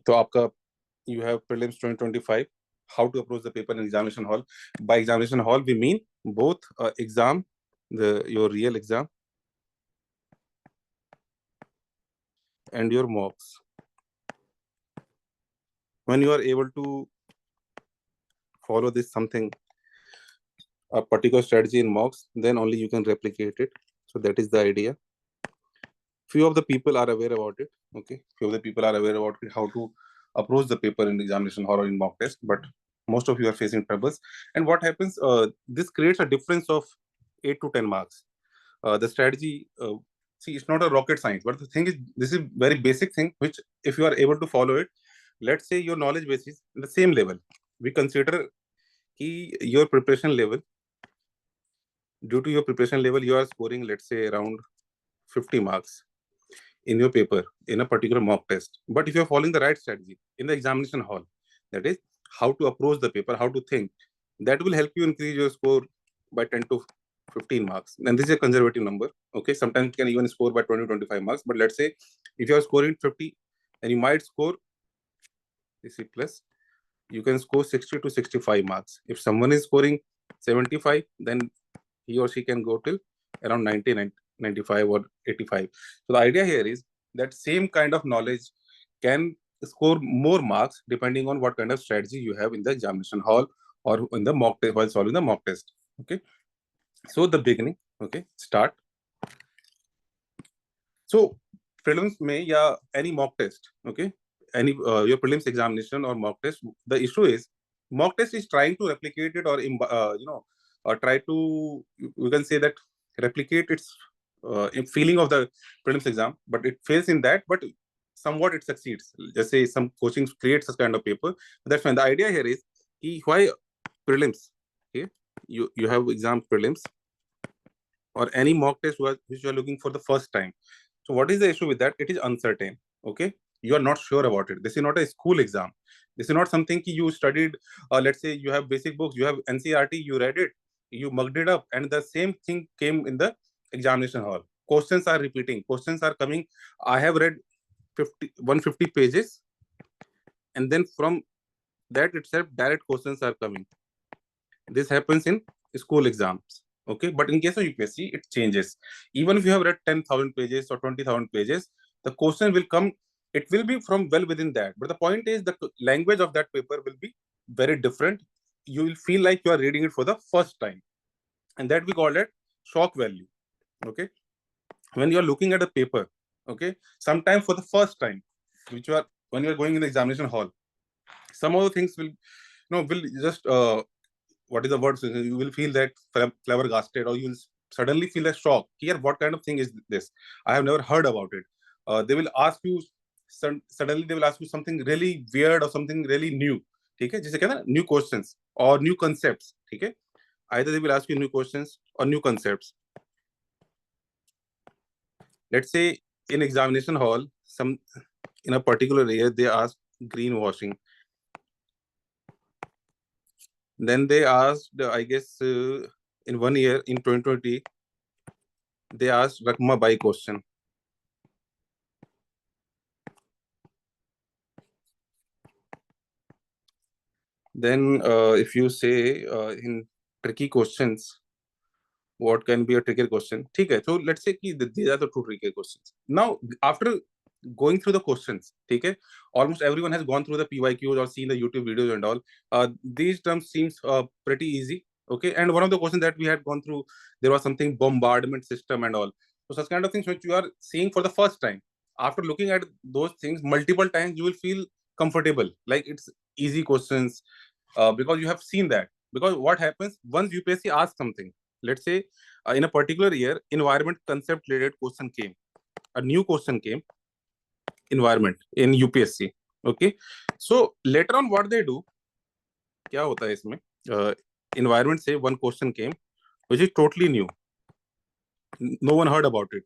तो आपका you have prelims 2025, how to approach the paper in examination hall. By examination hall we mean both exam, your real exam and your mocks. When you are able to follow this something, a particular strategy in mocks, then only you can replicate it. So that is the idea. Few of the people are aware about it. Okay, few of the people are aware about it, how to approach the paper in the examination hall or in mock test, but most of you are facing troubles. And what happens, this creates a difference of 8 to 10 marks. The strategy, see, it's not a rocket science, but the thing is, this is very basic thing, which if you are able to follow it, let's say your knowledge base is the same level. We consider your preparation level, due to your preparation level, you are scoring, let's say, around 50 marks in your paper in a particular mock test. But if you're following the right strategy in the examination hall, that is how to approach the paper, how to think, that will help you increase your score by 10 to 15 marks. And this is a conservative number. Okay, sometimes you can even score by 20 25 marks. But let's say if you are scoring 50 and you might score C plus, you can score 60 to 65 marks. If someone is scoring 75, then he or she can go till around 90, 95 or 85. So the idea here is that same kind of knowledge can score more marks depending on what kind of strategy you have in the examination hall or in the mock test while solving the mock test. Okay, so the beginning. Okay, start. So prelims may, yeah, any mock test. Okay, any your prelims examination or mock test, the issue is mock test is trying to replicate it, or try to, you can say that, replicate its feeling of the prelims exam, but it fails in that, but somewhat it succeeds. Just say some coaching creates such kind of paper. That's fine. The idea here is why prelims. Okay, you have exam prelims or any mock test which you are looking for the first time. So what is the issue with that? It is uncertain. Okay, you are not sure about it. This is not a school exam. This is not something you studied. Let's say you have basic books, you have NCERT, you read it, you mugged it up, and the same thing came in the examination hall. Questions are repeating. Questions are coming. I have read 150 pages, and then from that itself, direct questions are coming. This happens in school exams. Okay, but in case of UPSC, it changes. Even if you have read 10,000 pages or 20,000 pages, the question will come. It will be from well within that. But the point is, the language of that paper will be very different. You will feel like you are reading it for the first time, and that we call it shock value. Okay, when you are looking at a paper, okay, sometime for the first time, which you are when you are going in the examination hall, some of the things will just what is the word? You will feel that flabbergasted, or you will suddenly feel a shock. Here, what kind of thing is this? I have never heard about it. They will ask you, suddenly they will ask you something really weird or something really new. ठीक है, जिसे कहते हैं new questions or new concepts. ठीक है, either they will ask you new questions or new concepts. Let's say in examination hall, in a particular area they ask greenwashing. Then they asked, I guess, in 1 year, in 2020, they asked Rakma Bai question. Then, if you say in tricky questions, what can be a tricky question? Okay, so let's say these are the two tricky questions. Now, after going through the questions, okay, almost everyone has gone through the PYQs or seen the YouTube videos and all. These terms seems pretty easy. Okay, and one of the questions that we had gone through, there was something bombardment system and all. So such kind of things which you are seeing for the first time. After looking at those things multiple times, you will feel comfortable, like it's easy questions, because you have seen that. Because what happens once UPSC asks something, let's say in a particular year, environment concept related question came, a new question came, environment in UPSC. Okay, so later on what they do, क्या होता है इसमें, environment say one question came which is totally new, no one heard about it.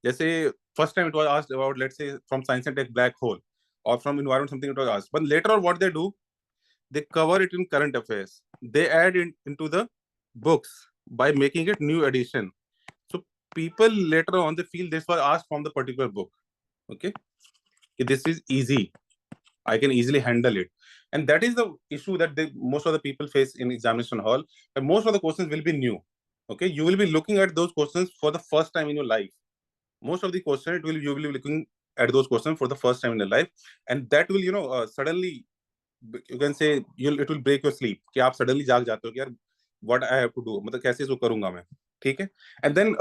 जैसे first time it was asked about, let's say from science and tech, black hole, or from environment something it was asked, but later on what they do, they cover it in current affairs, they add it into the books by making it new edition. So people later on they feel this was asked from the particular book. Okay, this is easy. I can easily handle it. And that is the issue that most of the people face in examination hall. And most of the questions will be new. Okay, you will be looking at those questions for the first time in your life. Most of the questions you will be looking at those questions for the first time in your life, and that will suddenly you can say it will break your sleep कि आप suddenly जाग जाते हो कि यार what I have to do, मतलब कैसे इसको करूंगा मैं. ठीक है. And then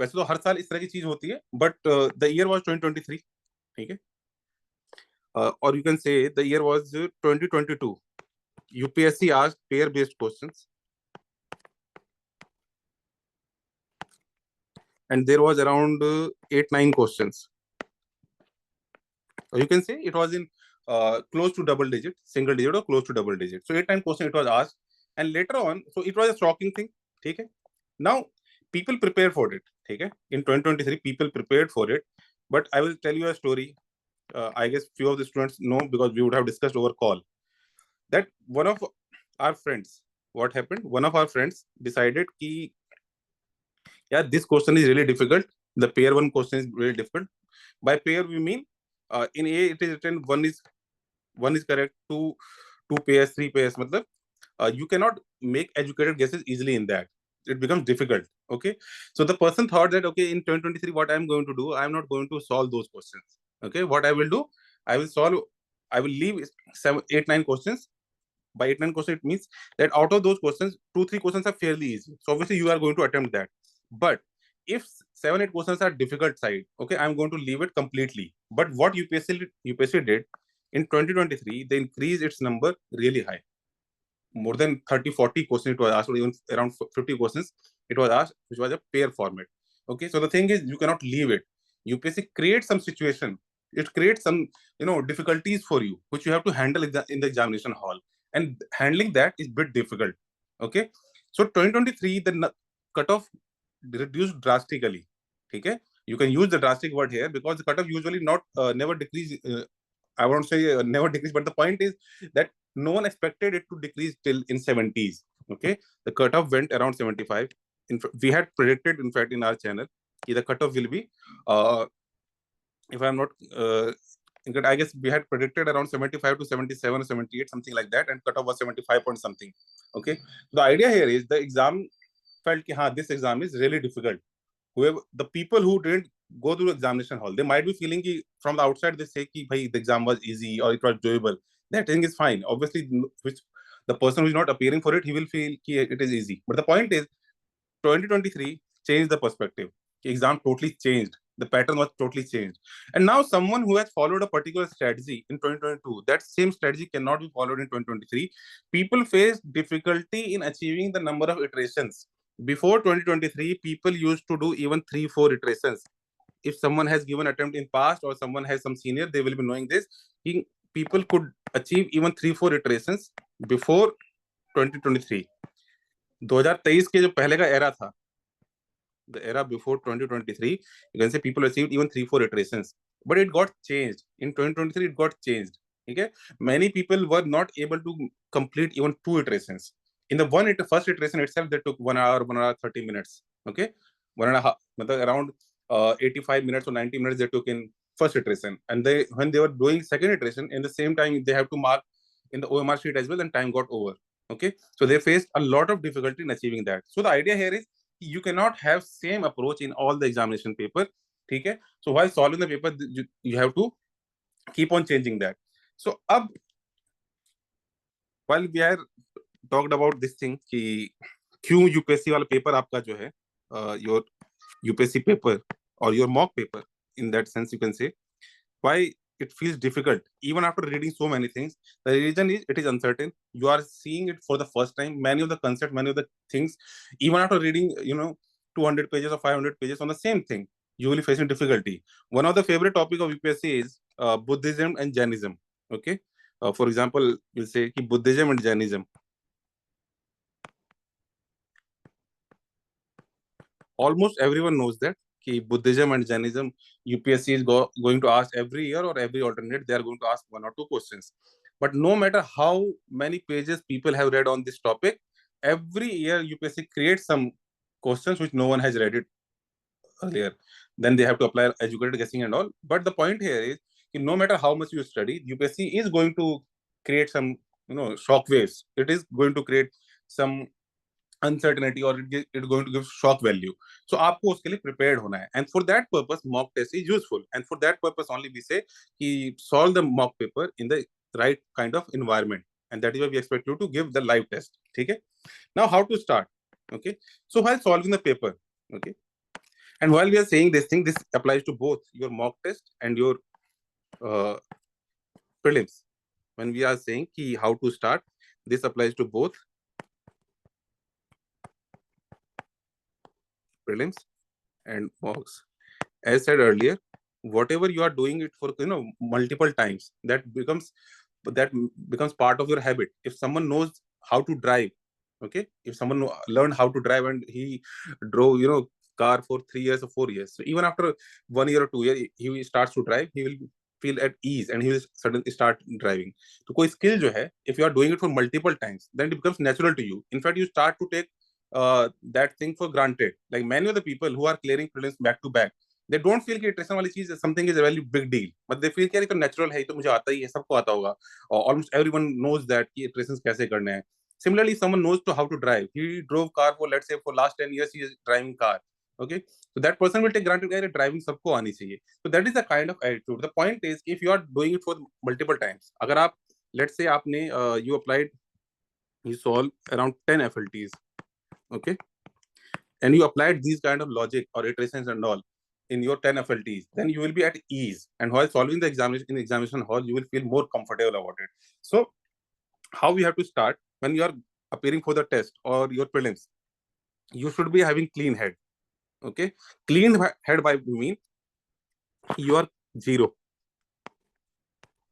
वैसे तो हर साल इस तरह की चीज होती है, but the year was 2023. ठीक है. Or you can say the year was 2022. UPSC asked pair based questions, and there was around 8-9 questions. Or you can say it was in close to double digit, single digit or close to double digit. So 8-9 questions it was asked, and later on, so it was a shocking thing. Okay. Now people prepare for it. Okay. In 2023, people prepared for it. But I will tell you a story. I guess few of the students know because we would have discussed over call that one of our friends, what happened? One of our friends decided कि yeah, this question is really difficult. The pair one question is really difficult. By pair we mean in A it is written one is correct, two pairs, three pairs. मतलब you cannot make educated guesses easily in that. It becomes difficult. Okay, so the person thought that okay, in 2023 what I'm going to do, I'm not going to solve those questions. Okay, what I will do, I will leave 7, 8, 9 questions. By 8-9 questions, it means that out of those questions, 2-3 questions are fairly easy. So obviously you are going to attempt that. But if 7-8 questions are difficult side, okay, I'm going to leave it completely. But what UPSC did in 2023, they increased its number really high. More than 30-40 questions it was asked, or even around 50 questions it was asked, which was a pair format. Okay, so the thing is, you cannot leave it. UPSC creates some situation. It creates some difficulties for you, which you have to handle in the examination hall, and handling that is bit difficult. Okay, so 2023 the cutoff reduced drastically. Okay, you can use the drastic word here because the cutoff usually not never decrease. I won't say never decrease, but the point is that no one expected it to decrease till in 70s. Okay, the cutoff went around 75. We had predicted, in fact, in our channel, the cutoff will be, if I'm not, I guess we had predicted around 75 to 77 or 78, something like that, and cutoff was 75 point something. Okay, the idea here is the exam felt that this exam is really difficult. Whoever the people who didn't go through the examination hall, they might be feeling from the outside they say ki, bhai, the exam was easy or it was doable. That thing is fine. Obviously, which the person who is not appearing for it, he will feel ki it is easy. But the point is, 2023 changed the perspective. The exam totally changed. The pattern was totally changed. And now someone who has followed a particular strategy in 2022, that same strategy cannot be followed in 2023. People face difficulty in achieving the number of iterations. Before 2023, people used to do even 3-4 iterations. If someone has given attempt in past or someone has some senior, they will be knowing this. People could achieve even 3-4 iterations before 2023. 2023 के जो पहले का era था, the era before 2023, you can say people achieved even 3-4 iterations, but it got changed in 2023. It got changed. Okay, many people were not able to complete even 2 iterations. In the first iteration itself, they took 1 hour, 1 hour 30 minutes. Okay, 1.5, around 85 minutes or 90 minutes they took in first iteration, and when they were doing second iteration, in the same time they have to mark in the OMR sheet as well, and time got over. Okay, so they faced a lot of difficulty in achieving that. So the idea here is you cannot have same approach in all the examination paper. Okay, so while solving the paper, you have to keep on changing that. So while we are talked about this thing कि क्यों UPSC वाला paper आपका जो है your UPSC paper or your mock paper, in that sense you can say, why it feels difficult even after reading so many things. The reason is it is uncertain. You are seeing it for the first time. Many of the concepts, many of the things, even after reading 200 pages or 500 pages on the same thing, you will be facing difficulty. One of the favorite topic of UPSC is Buddhism and Jainism. Okay, for example, we'll say ki Buddhism and Jainism. Almost everyone knows that Buddhism and Jainism, UPSC is going to ask every year or every alternate, they are going to ask 1 or 2 questions. But no matter how many pages people have read on this topic, every year UPSC creates some questions which no one has read it earlier. Then they have to apply educated guessing and all. But the point here is कि no matter how much you study, UPSC is going to create some shock waves. It is going to create some uncertainty, or it's going to give shock value. So आपको उसके लिए prepared होना है, and for that purpose mock test is useful, and for that purpose only we say कि solve the mock paper in the right kind of environment, and that is why we expect you to give the live test. ठीक है? Now how to start? Okay, so while solving the paper, okay, and while we are saying this thing, this applies to both your mock test and your prelims. When we are saying कि how to start, this applies to both prelims and mocks. As said earlier, whatever you are doing it for multiple times, that becomes part of your habit. If someone knows how to drive, okay, if someone learned how to drive and he drove car for 3 years or 4 years, so even after 1 year or 2 years he starts to drive, he will feel at ease and he will suddenly start driving. So कोई skill जो है, if you are doing it for multiple times, then it becomes natural to you. In fact, you start to take that thing for granted. Like many of the people who are clearing prelims back to back, they don't feel कि iteration वाली चीज something is a very big deal, but they feel कि ये तो natural है, ये तो मुझे आता ही है, सबको आता होगा. Almost everyone knows that कि iterations कैसे करने हैं. Similarly, someone knows to how to drive. He drove car for, let's say, for last 10 years he is driving car. Okay, so that person will take granted that driving सबको आनी चाहिए. So that is the kind of attitude. The point is, if you are doing it for multiple times, अगर आप, let's say आपने you applied, you solved around 10 FLTs, okay, and you applied these kind of logic or iterations and all in your 10 FLTs, then you will be at ease. And while solving the examination in the examination hall, you will feel more comfortable about it. So how we have to start when you are appearing for the test or your prelims? You should be having clean head. Okay, clean head by mean you are zero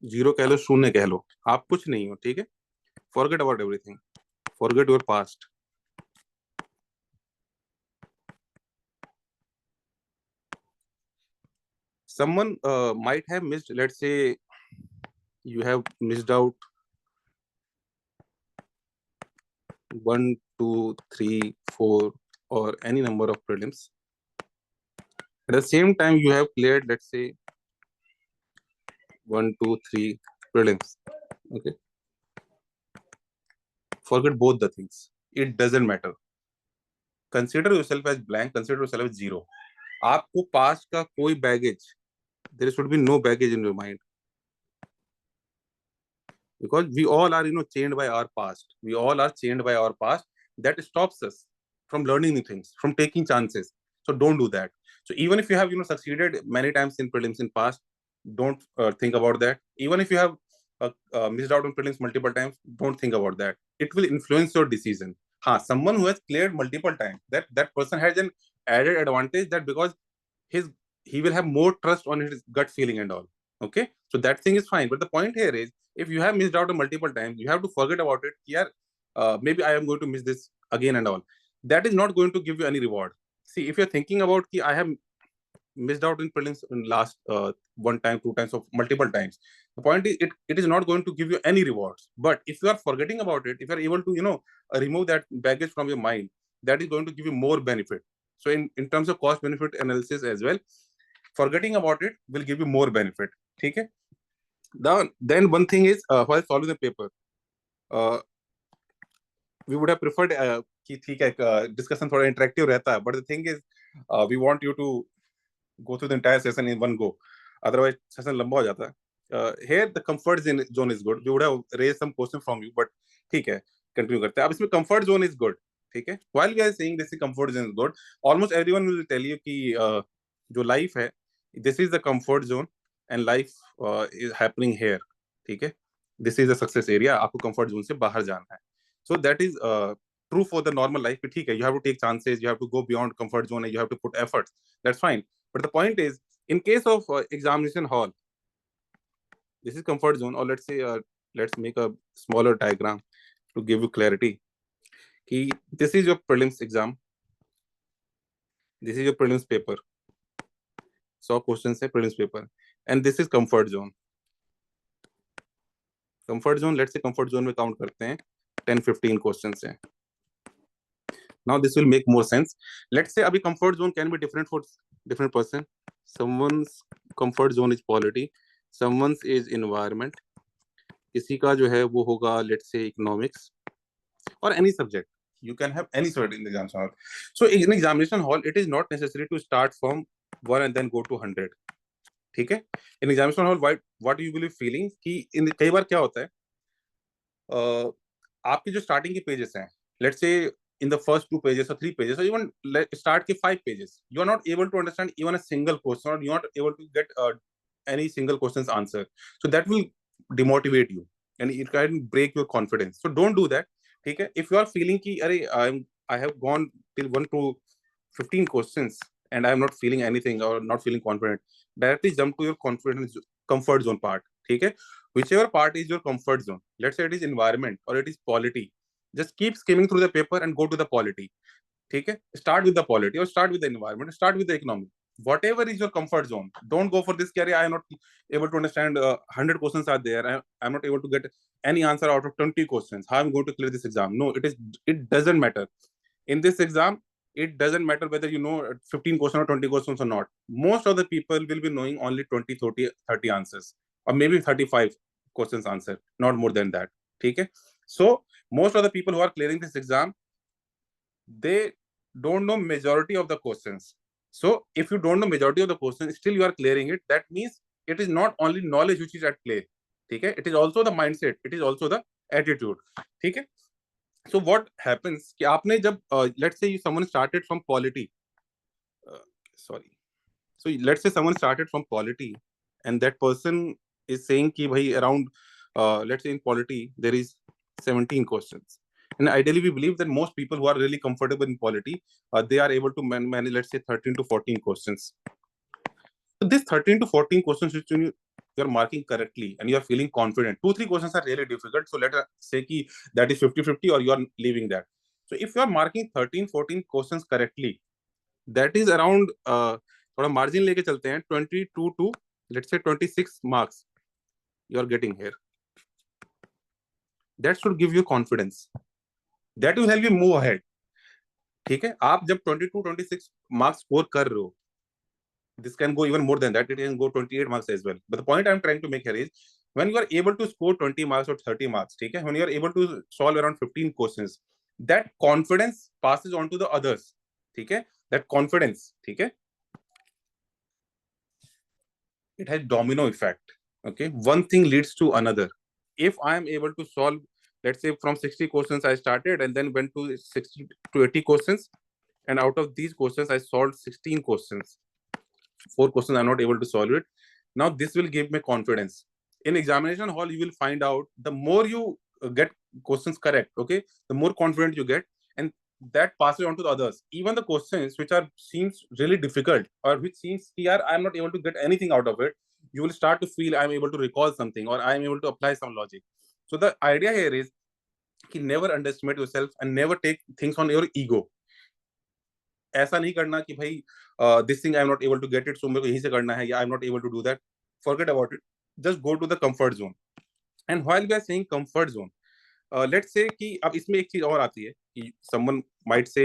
कह लो, शून्य कह लो, आप कुछ नहीं हो. ठीक है? Forget about everything. Forget your past. Someone might have missed, let's say you have missed out 1, 2, 3, 4 or any number of prelims. At the same time you have cleared, let's say 1, 2, 3 prelims. Okay, forget both the things. It doesn't matter. Consider yourself as blank. Consider yourself as zero. आपको past का कोई baggage, there should be no baggage in your mind, because we all are chained by our past. We all are chained by our past. That stops us from learning new things, from taking chances. So don't do that. So even if you have succeeded many times in prelims in past, don't think about that. Even if you have missed out on prelims multiple times, don't think about that. It will influence your decision. Someone who has cleared multiple times, that person has an added advantage, that because he will have more trust on his gut feeling and all. Okay, so that thing is fine. But the point here is, if you have missed out on multiple times, you have to forget about it. Yeah, maybe I am going to miss this again and all. That is not going to give you any reward. See, if you're thinking about ki I have missed out in prelims in last 1 time, 2 times, or multiple times, the point is it is not going to give you any rewards. But if you are forgetting about it, if you are able to remove that baggage from your mind, that is going to give you more benefit. So in terms of cost benefit analysis as well, forgetting about it will give you more benefit. Okay. Then one thing is, while solving the paper, we would have preferred कि ठीक है, discussion थोड़ा interactive रहता है, but the thing is, we want you to go through the entire session in one go. Otherwise session लंबा हो जाता है. Here the comfort zone is good. We would have raised some question from you, but ठीक है, continue करते हैं. अब इसमें comfort zone is good. ठीक है? While we are saying this comfort zone is good, almost everyone will tell you कि जो life है, this is the comfort zone and life is happening here. ठीक है? This is the success area. आपको comfort zone से बाहर जाना है. So that is true for the normal life. ठीक है, you have to take chances, you have to go beyond comfort zone, and you have to put efforts. That's fine. But the point is, in case of examination hall, this is comfort zone. Or let's say, let's make a smaller diagram to give you clarity. This is your prelims exam. This is your prelims paper. 100 questions है prelims paper. And this is comfort zone. Comfort zone, let's say comfort zone में count करते हैं 10-15 questions हैं. Now this will make more sense. Let's say अभी comfort zone can be different for different person. Someone's comfort zone is polity. someone's is environment, किसी का जो है वो होगा let's say economics or any subject. You can have any subject in the examination hall. So in examination hall, it is not necessary to start from 1 and then go to 100. ठीक है? In examination hall, what you will be feeling कि कई बार क्या होता है, आपके जो starting के पेजेस हैं, let's say in the first 2 pages or 3 pages or even start ke 5 pages, you are not able to understand even a single question, or you are not able to get any single question's answer. So that will demotivate you and it can break your confidence. So don't do that. ठीक है? If you are feeling ki I have gone till 1 to 15 questions and I am not feeling anything or not feeling confident, directly jump to your confidence comfort zone part. ठीक है? Whichever part is your comfort zone, let's say it is environment or it is polity, just keep skimming through the paper and go to the polity. ठीक है? Start with the polity or start with the environment, start with the economic. Whatever is your comfort zone, don't go for this. I am not able to understand 100 questions are there. I am not able to get any answer out of 20 questions. How I'm going to clear this exam? No, it doesn't matter. In this exam, it doesn't matter whether you know 15 questions or 20 questions or not. Most of the people will be knowing only 20, 30 answers, or maybe 35 questions answer, not more than that. Okay? So most of the people who are clearing this exam, they don't know majority of the questions. So if you don't know majority of the questions, still you are clearing it, that means it is not only knowledge which is at play. Okay? It is also the mindset, it is also the attitude. Okay? So what happens कि आपने जब let's say someone started from polity, sorry, so let's say someone started from polity and that person is saying कि भाई around let's say in polity there is 17 questions, and ideally we believe that most people who are really comfortable in polity, they are able to manage let's say 13 to 14 questions. So this 13 to 14 questions which you're marking correctly and you're feeling confident, 2-3 questions are really difficult, so let us say ki that is 50-50 or you are leaving that. So if you are marking 13-14 questions correctly, that is around थोड़ा margin लेके चलते हैं 22 to let's say 26 marks you are getting here. That should give you confidence, that will help you move ahead. ठीक है? आप जब 22-26 marks score कर रहे हो, this can go even more than that, it can go 28 marks as well, but the point I'm trying to make here is when you are able to score 20 marks or 30 marks, okay, when you are able to solve around 15 questions, that confidence passes on to the others. Okay? That confidence, okay, it has domino effect. Okay, one thing leads to another. If I am able to solve, let's say from 60 questions I started and then went to 60 to 80 questions, and out of these questions I solved 16 questions, 4 questions I'm not able to solve it. Now this will give me confidence. In examination hall, you will find out the more you get questions correct, okay, the more confident you get, and that passes on to the others. Even the questions which are seems really difficult or which seems here I'm not able to get anything out of it, you will start to feel I'm able to recall something or I'm able to apply some logic. So the idea here is कि never underestimate yourself and never take things on your ego. ऐसा नहीं करना कि भाई this thing I am not able to get it, so मेरे को यहीं से करना है, या I am not able to do that. Forget about it, just go to the comfort zone. And while we are saying comfort zone, let's say कि अब इसमें एक चीज और आती है कि समवन माइट से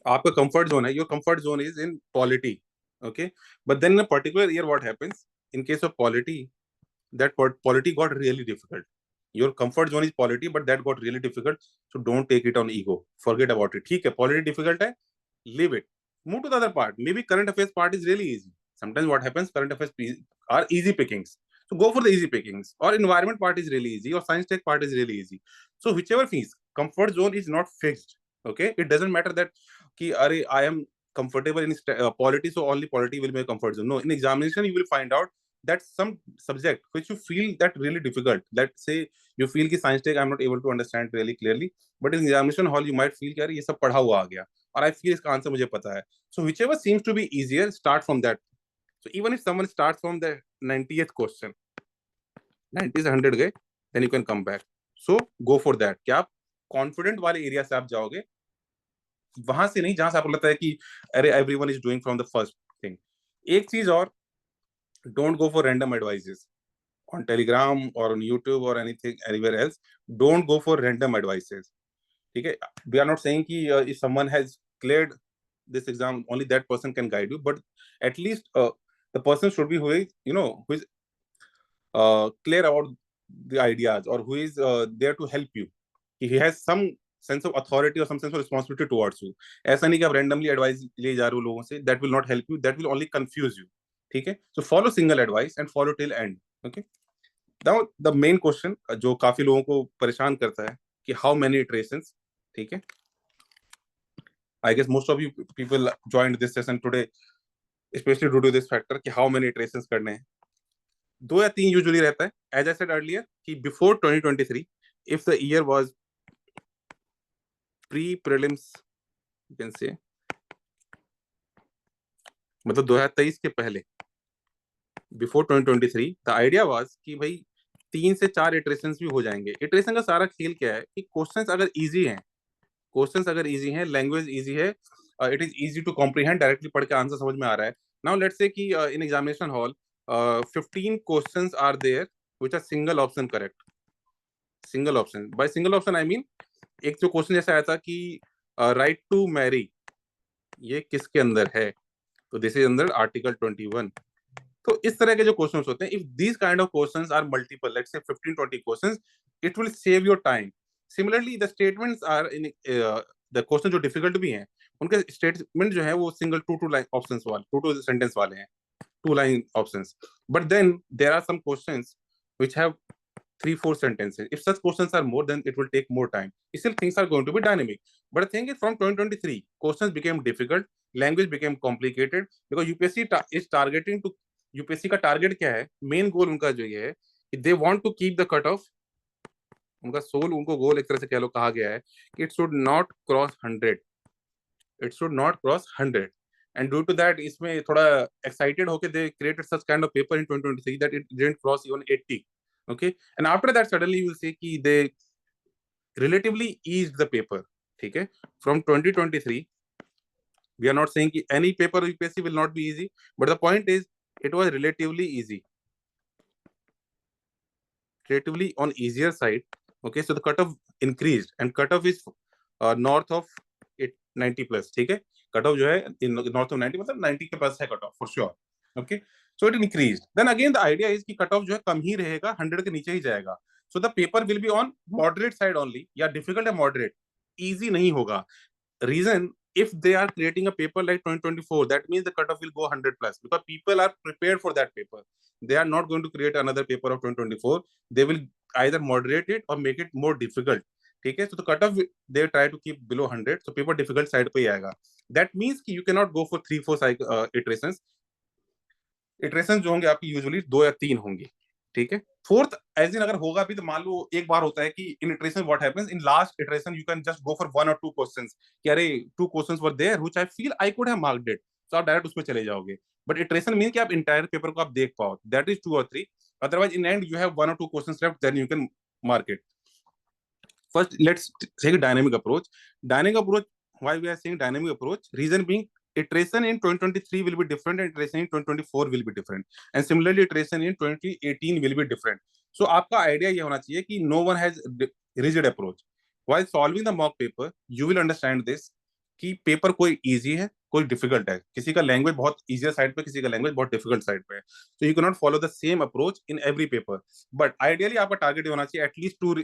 आपका कंफर्ट जोन है, your comfort zone is in polity, okay, but then in a particular year what happens in case of polity, that polity got really difficult. Your comfort zone is polity, but that got really difficult. So don't take it on ego. Forget about it. ठीक है, polity difficult है, leave it. Move to the other part. Maybe current affairs part is really easy. Sometimes what happens, current affairs are easy pickings. So go for the easy pickings. Or environment part is really easy. Or science tech part is really easy. So whichever fees, comfort zone is not fixed. Okay, it doesn't matter that कि अरे I am comfortable in polity, so only polity will be a comfort zone. No, in examination you will find out that some subject which you feel that really difficult, let's say you feel ki science tech I'm not able to understand really clearly, but in examination hall you might feel कि यार ये सब पढ़ा हुआ आ गया और I feel इसका answer मुझे पता है. So whichever seems to be easier, start from that. So even if someone starts from the 90th question, 90 से 100 गए, then you can come back. So go for that. क्या आप कॉन्फिडेंट वाले area से आप जाओगे, वहां से नहीं जहां से आपको लगता है कि अरे everyone is doing from the first thing. एक चीज और, don't go for random advices on Telegram or on YouTube or anything anywhere else. Don't go for random advices. Okay, we are not saying कि if someone has cleared this exam, only that person can guide you, but at least The person should be who is, who is clear about the ideas, or who is there to help you. He has some sense of authority or some sense of responsibility towards you. ऐसा नहीं कि आप randomly advice ले जा रहे हो लोगों से, that will not help you, that will only confuse you. ठीक है, so follow single advice and follow till end. Okay. Now the main question जो काफी लोगों को परेशान करता है कि how many iterations. ठीक है, I guess most of you people joined this session today especially due to this factor कि how many iterations करने हैं. 2 या 3 यूजुअली रहता है. एज आई सेड अर्लियर कि before 2023 if the year was pre prelims you can say, मतलब 2023 के पहले, बिफोर 2023 द आइडिया वाज कि भाई 3 से 4 इटरेशंस भी हो जाएंगे. इटरेशन का सारा खेल क्या है कि क्वेश्चंस अगर इजी हैं, लैंग्वेज इजी है, it is easy to comprehend, directly पढ़ के आंसर समझ में आ रहा है. नाउ लेट्स से कि in examination hall 15 questions are there which are single option correct. Single option, by single option I mean एक जो क्वेश्चन जैसा आया था कि राइट टू मैरी ये किसके अंदर है, तो दिस इज अंडर आर्टिकल 21. तो इस तरह के जो क्वेश्चंस होते हैं, if these kind of questions are multiple, let's say 15-20 questions, it will save your time. Similarly the statements are in the question जो डिफिकल्ट भी हैं, उनके स्टेटमेंट जो है वो सिंगल टू लाइन ऑप्शंस वाले, टू सेंटेंस वाले हैं, 2 line options. But then there are some questions which have 3-4 sentences. If such questions are more, then it will take more time. Still, things are going to be dynamic. But the thing is, from 2023, questions became difficult, language became complicated because UPSC is targeting to, UPSC का target क्या है, main goal उनका जो ये है कि they want to keep the cut off, उनका soul, उनको गोल एक तरह से कह लो कहा गया है कि it should not cross 100. It should not cross 100. And due to that, इसमें थोड़ा excited होके they created such kind of paper in 2023 that it didn't cross even 80. Okay, and after that suddenly you will see कि they relatively eased the paper. ठीक है, from 2023 we are not saying कि any paper UPSC will not be easy, but the point is it was relatively easy, relatively on easier side. Okay, so the cutoff increased and cutoff is north of 90 plus. ठीक है, cutoff जो है north of 90 मतलब 90 के plus है cutoff for sure. Okay, so it increased. Then again the idea is कि cutoff जो है कम ही रहेगा, 100 के नीचे ही जाएगा. So the paper will be on moderate side only, या difficult या moderate, easy नहीं होगा. Reason, if they are creating a paper like 2024, that means the cutoff will go 100 plus because people are prepared for that paper. They are not going to create another paper of 2024. They will either moderate it or make it more difficult. ठीक है, so the cutoff they try to keep below 100, so paper difficult side पे ही आएगा. That means कि you cannot go for 3-4 iterations. Iterations जो होंगे आपकी usually 2 या 3 होंगी. ठीक है, फोर्थ एज इन अगर होगा भी तो मान लो एक बार होता है कि in iteration what happens in last iteration you can just go for 1 or 2 questions कि अरे 2 questions were there which I feel I could have marked it, तो आप डायरेक्ट उसमें चले जाओगे. बट इटरेशन मीन कि आप इंटायर पेपर को आप देख पाओ, that is 2 or 3. Otherwise in end you have 1 or 2 questions left, then you can mark it. First let's take dynamic approach. Dynamic approach, why we are saying dynamic approach, reason being iteration in 2023 will be different and iteration in 2024 will be different, and similarly iteration in 2018 will be different. So आपका idea ये होना चाहिए कि no one has rigid approach. While solving the mock paper you will understand this कि paper कोई easy है कोई difficult है, किसी का लैंग्वेज बहुत इजियर साइड पे, किसी का लैंग्वेज बहुत डिफिकल्ट साइड पे है. So you can not follow the same approach in every paper, but ideally आपका टारगेट होना चाहिए at least 2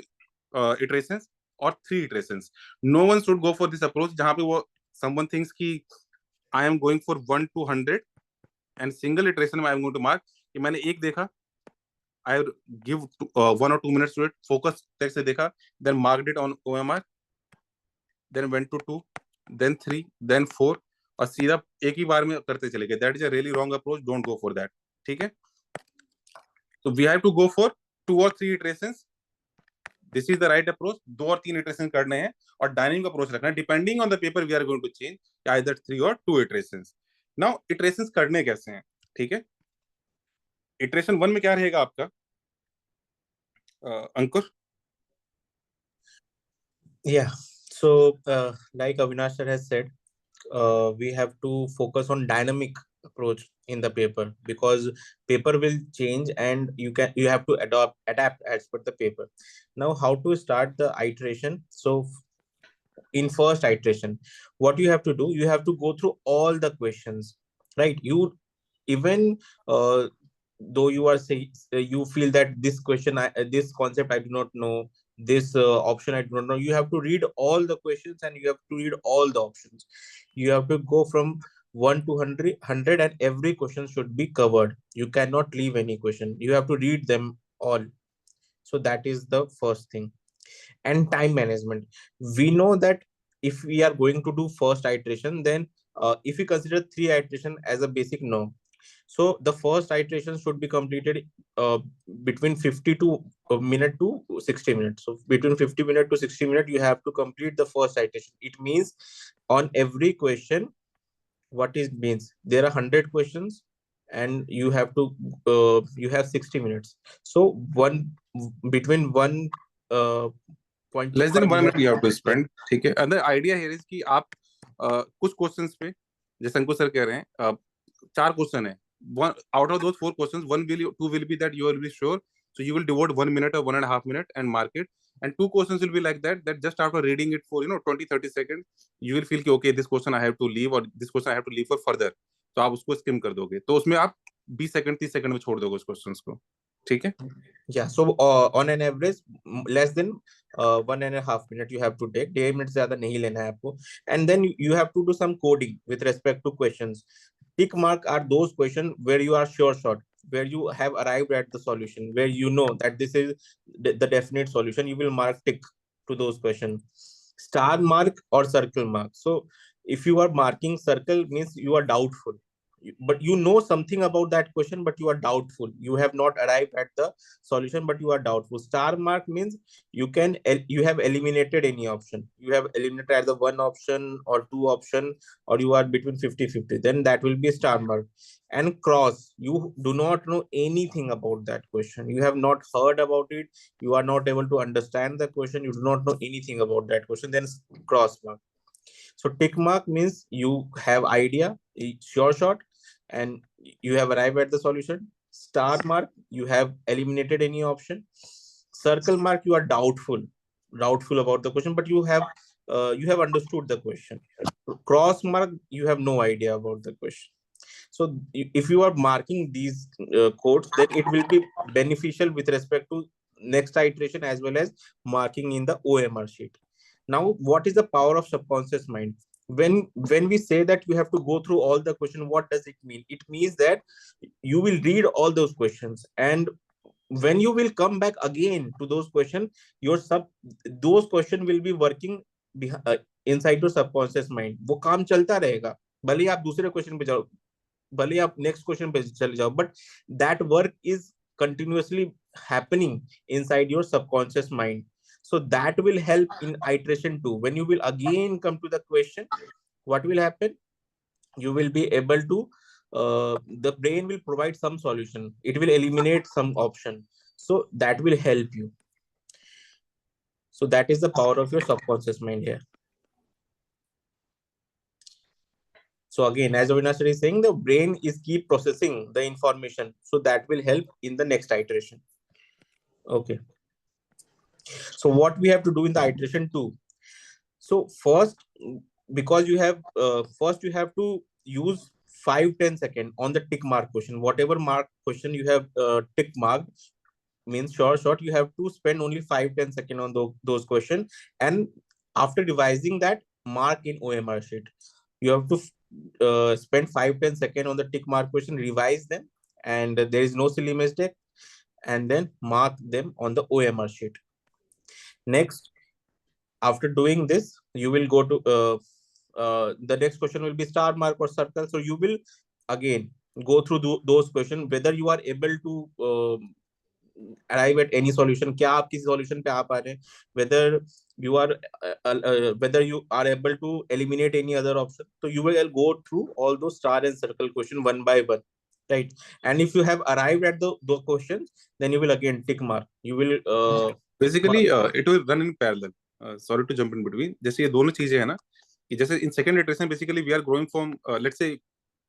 iterations or 3 iterations. No one should go for this approach जहां पे वो someone thinks कि I am going for 1 to 100 and single iteration में I am going to mark कि मैंने एक देखा, I give 1 or 2 minutes to it, focus text से देखा, then marked it on OMR, then went to 2, then 3, then 4 और सीधा एक ही बार में करते चले गए. That is a really wrong approach, don't go for that. ठीक है, so we have to go for 2 or 3 iterations. This is the right approach. 2 और 3 इटरेशन करने हैं और डायनेमिक अप्रोच रखना है. Depending on the paper we are going to change either 3 or 2 iterations. Now iterations करने कैसे हैं, ठीक है. इटरेशन 1 में क्या रहेगा आपका अंकुर? Yeah, so like Avinash sir has said, we have to focus on dynamic approach in the paper because paper will change and you have to adapt as per the paper. Now how to start the iteration? So in first iteration what you have to do, you have to go through all the questions, right? even though you are saying you feel that this question this concept I do not know, this option I do not know, you have to read all the questions and you have to read all the options. You have to go from 1 to 100 and every question should be covered. You cannot leave any question, you have to read them all. So that is the first thing. And time management, we know that if we are going to do first iteration, then if we consider 3 iteration as a basic norm, so the first iteration should be completed between 50 to minute to 60 minutes. So between 50 minute to 60 minute you have to complete the first iteration. It means on every question, what it means, there are 100 questions and you have to you have 60 minutes. So one between one uh, less than 0.25 1 minute minutes. you have to spend. ठीक है. And the idea here is कि आप कुछ questions पे, जैसे अंकुर sir कह रहे हैं, 4 क्वेश्चन है, one out of those 4 questions, two will be that you will be sure, so you will devote 1 minute or 1.5 minute and mark it, and 2 questions will be like that just after reading it for 20-30 seconds you will feel कि okay, this question I have to leave or this question I have to leave for further, तो आप उसको scheme कर दोगे, तो उसमें आप 20 second 30 second में छोड़ दोगे उस क्वेश्चंस को. ठीक है. Yeah, so on an average less than 1.5 minute you have to take. 1.5 minutes ज्यादा नहीं लेना है आपको. And then you have to do some coding with respect to questions. Tick mark are those questions where you are sure shot, where you have arrived at the solution, where you know that this is the definite solution. You will mark tick to those questions. Star mark or circle mark. So if you are marking circle, means you are doubtful, but you know something about that question, but you are doubtful, you have not arrived at the solution, but you are doubtful. Star mark means you have eliminated any option, you have eliminated either one option or two option, or you are between 50-50, then that will be star mark. And cross, you do not know anything about that question, you have not heard about it, you are not able to understand the question, you do not know anything about that question, then cross mark. So tick mark means you have idea, sure shot, and you have arrived at the solution. Star mark, you have eliminated any option. Circle mark, you are doubtful about the question, but you have understood the question. Cross mark, you have no idea about the question. So if you are marking these codes, then it will be beneficial with respect to next iteration as well as marking in the OMR sheet. Now, what is the power of subconscious mind? When we say that you have to go through all the question, what does it mean? It means that you will read all those questions, and when you will come back again to those questions, those question will be working inside your subconscious mind. वो काम चलता रहेगा, भले आप दूसरे question पे जाओ, भले आप नेक्स्ट क्वेश्चन पे चले जाओ, but that work is continuously happening inside your subconscious mind. So that will help in iteration 2. When you will again come to the question, what will happen? You will be able to the brain will provide some solution, it will eliminate some option, so that will help you. So that is the power of your subconscious mind here. So again, as Avinash is saying, the brain is keep processing the information, so that will help in the next iteration. Okay. So what we have to do in the iteration 2? So first, because you have first you have to use 5-10 seconds on the tick mark question. Whatever mark question you have tick marked, means sure shot, you have to spend only 5-10 seconds on those questions, and after revising that, mark in OMR sheet. You have to spend 5-10 seconds on the tick mark question, revise them, and there is no silly mistake, and then mark them on the OMR sheet. Next, after doing this, you will go to the next question will be star mark or circle. So you will again go through those questions, whether you are able to arrive at any solution, क्या आप किसी solution पे आ पा रहे हैं, whether you are able to eliminate any other option. So you will go through all those star and circle question one by one, right? And if you have arrived at the questions, then you will again tick mark. You will basically it will run in parallel. Sorry to jump in between. जैसे ये दोनों चीजें हैं ना, कि जैसे in second iteration basically we are growing from let's say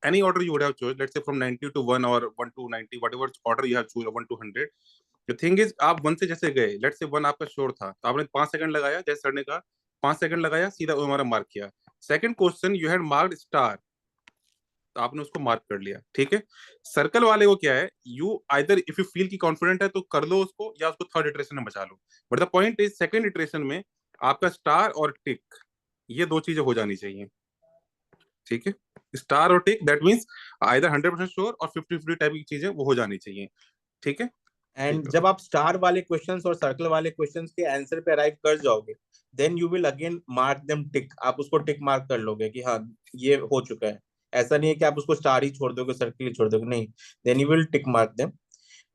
any order you would have chosen, let's say from 90 to 1 or 1 to 90, whatever order you have chosen, 1 to 100. The thing is, आप 1 से जैसे गए, let's say 1 आपका sure था, तो आपने 5 second लगाया, जैसे सर ने कहा 5 सेकंड लगाया, सीधा हमारा मार्क किया. Second question you had marked star, तो आपने उसको मार्क कर लिया, ठीक है। सर्कल वाले को क्या है, you either if you feel की कॉन्फिडेंट है तो कर लो उसको, या उसको थर्ड इटरेशन में बचा लो। But the point is second iteration में आपका स्टार और टिक, ये दो चीजें हो जानी चाहिए, ठीक है। स्टार और टिक दैट मींस आइदर 100% श्योर और 50-50 टाइप की चीजें वो हो जानी चाहिए, ठीक है। एंड जब आप स्टार वाले क्वेश्चंस और सर्कल वाले क्वेश्चंस के आंसर पे अराइव कर जाओगे, then you will again mark them tick. आप उसको टिक मार्क कर लोगे कि हाँ ये हो चुका है। ऐसा नहीं है कि आप उसको स्टार ही छोड़ दोगे, सर्कल ही छोड़ दोगे, नहीं। Then you will tick mark them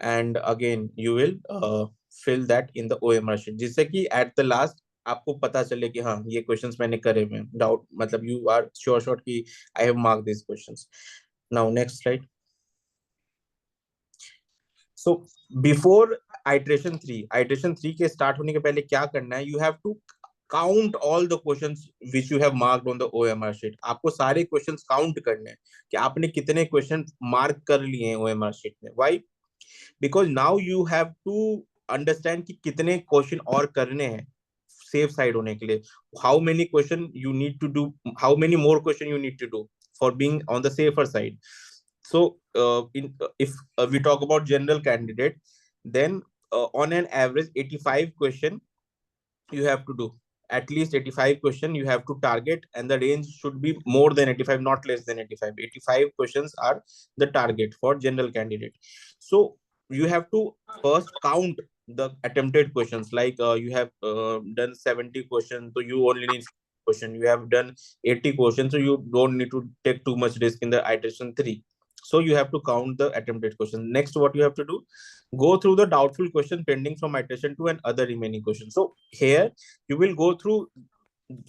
and again you will fill that in the OMR sheet, जिससे कि एट द लास्ट आपको पता चले कि हाँ ये क्वेश्चंस मैंने करे हुए हैं। डाउट मतलब यू आर श्योर शॉट कि I have mark this questions. Now next slide. So before iteration 3 के स्टार्ट होने के पहले क्या करना है, you have to count all the questions which you have marked on the OMR sheet. आपको सारे क्वेश्चंस काउंट करने हैं कि आपने कितने क्वेश्चन मार्क कर लिए हैं ओएमआर शीट में। Why? Because now you have to understand कि कितने क्वेश्चन और करने हैं सेफ साइड होने के लिए। How many question you need to do, how many more question you need to do for being on the safer side. So, if we talk about general candidate, then on an average, 85 question you have to do. At least 85 question you have to target, and the range should be more than 85, not less than 85. 85 questions are the target for general candidate. So you have to first count the attempted questions. Like you have done 70 questions, so you only need question. You have done 80 questions, so you don't need to take too much risk in the iteration 3. So you have to count the attempted question. Next, what you have to do, go through the doubtful question pending from iteration 2 and other remaining questions. So here you will go through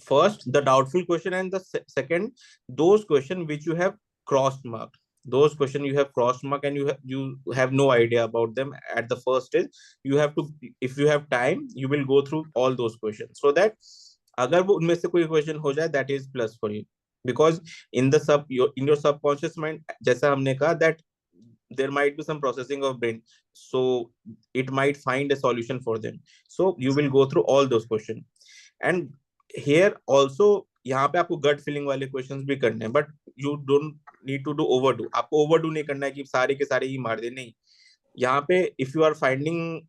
first the doubtful question, and the second those question which you have cross marked. Those question you have cross mark and you have no idea about them at the first stage. You have to, if you have time, you will go through all those questions, so that अगर वो उनमें से कोई question हो जाए, that is plus for you. Because in your subconscious mind, जैसा हमने कहा, that there might be some processing of brain, so it might find a solution for them. So you will go through all those questions. And here also, यहाँ पे आपको gut feeling वाले questions भी करने हैं, but you don't need to do overdo. आपको overdo नहीं करना है कि सारे के सारे ही मार दे, नहीं। यहाँ पे if you are finding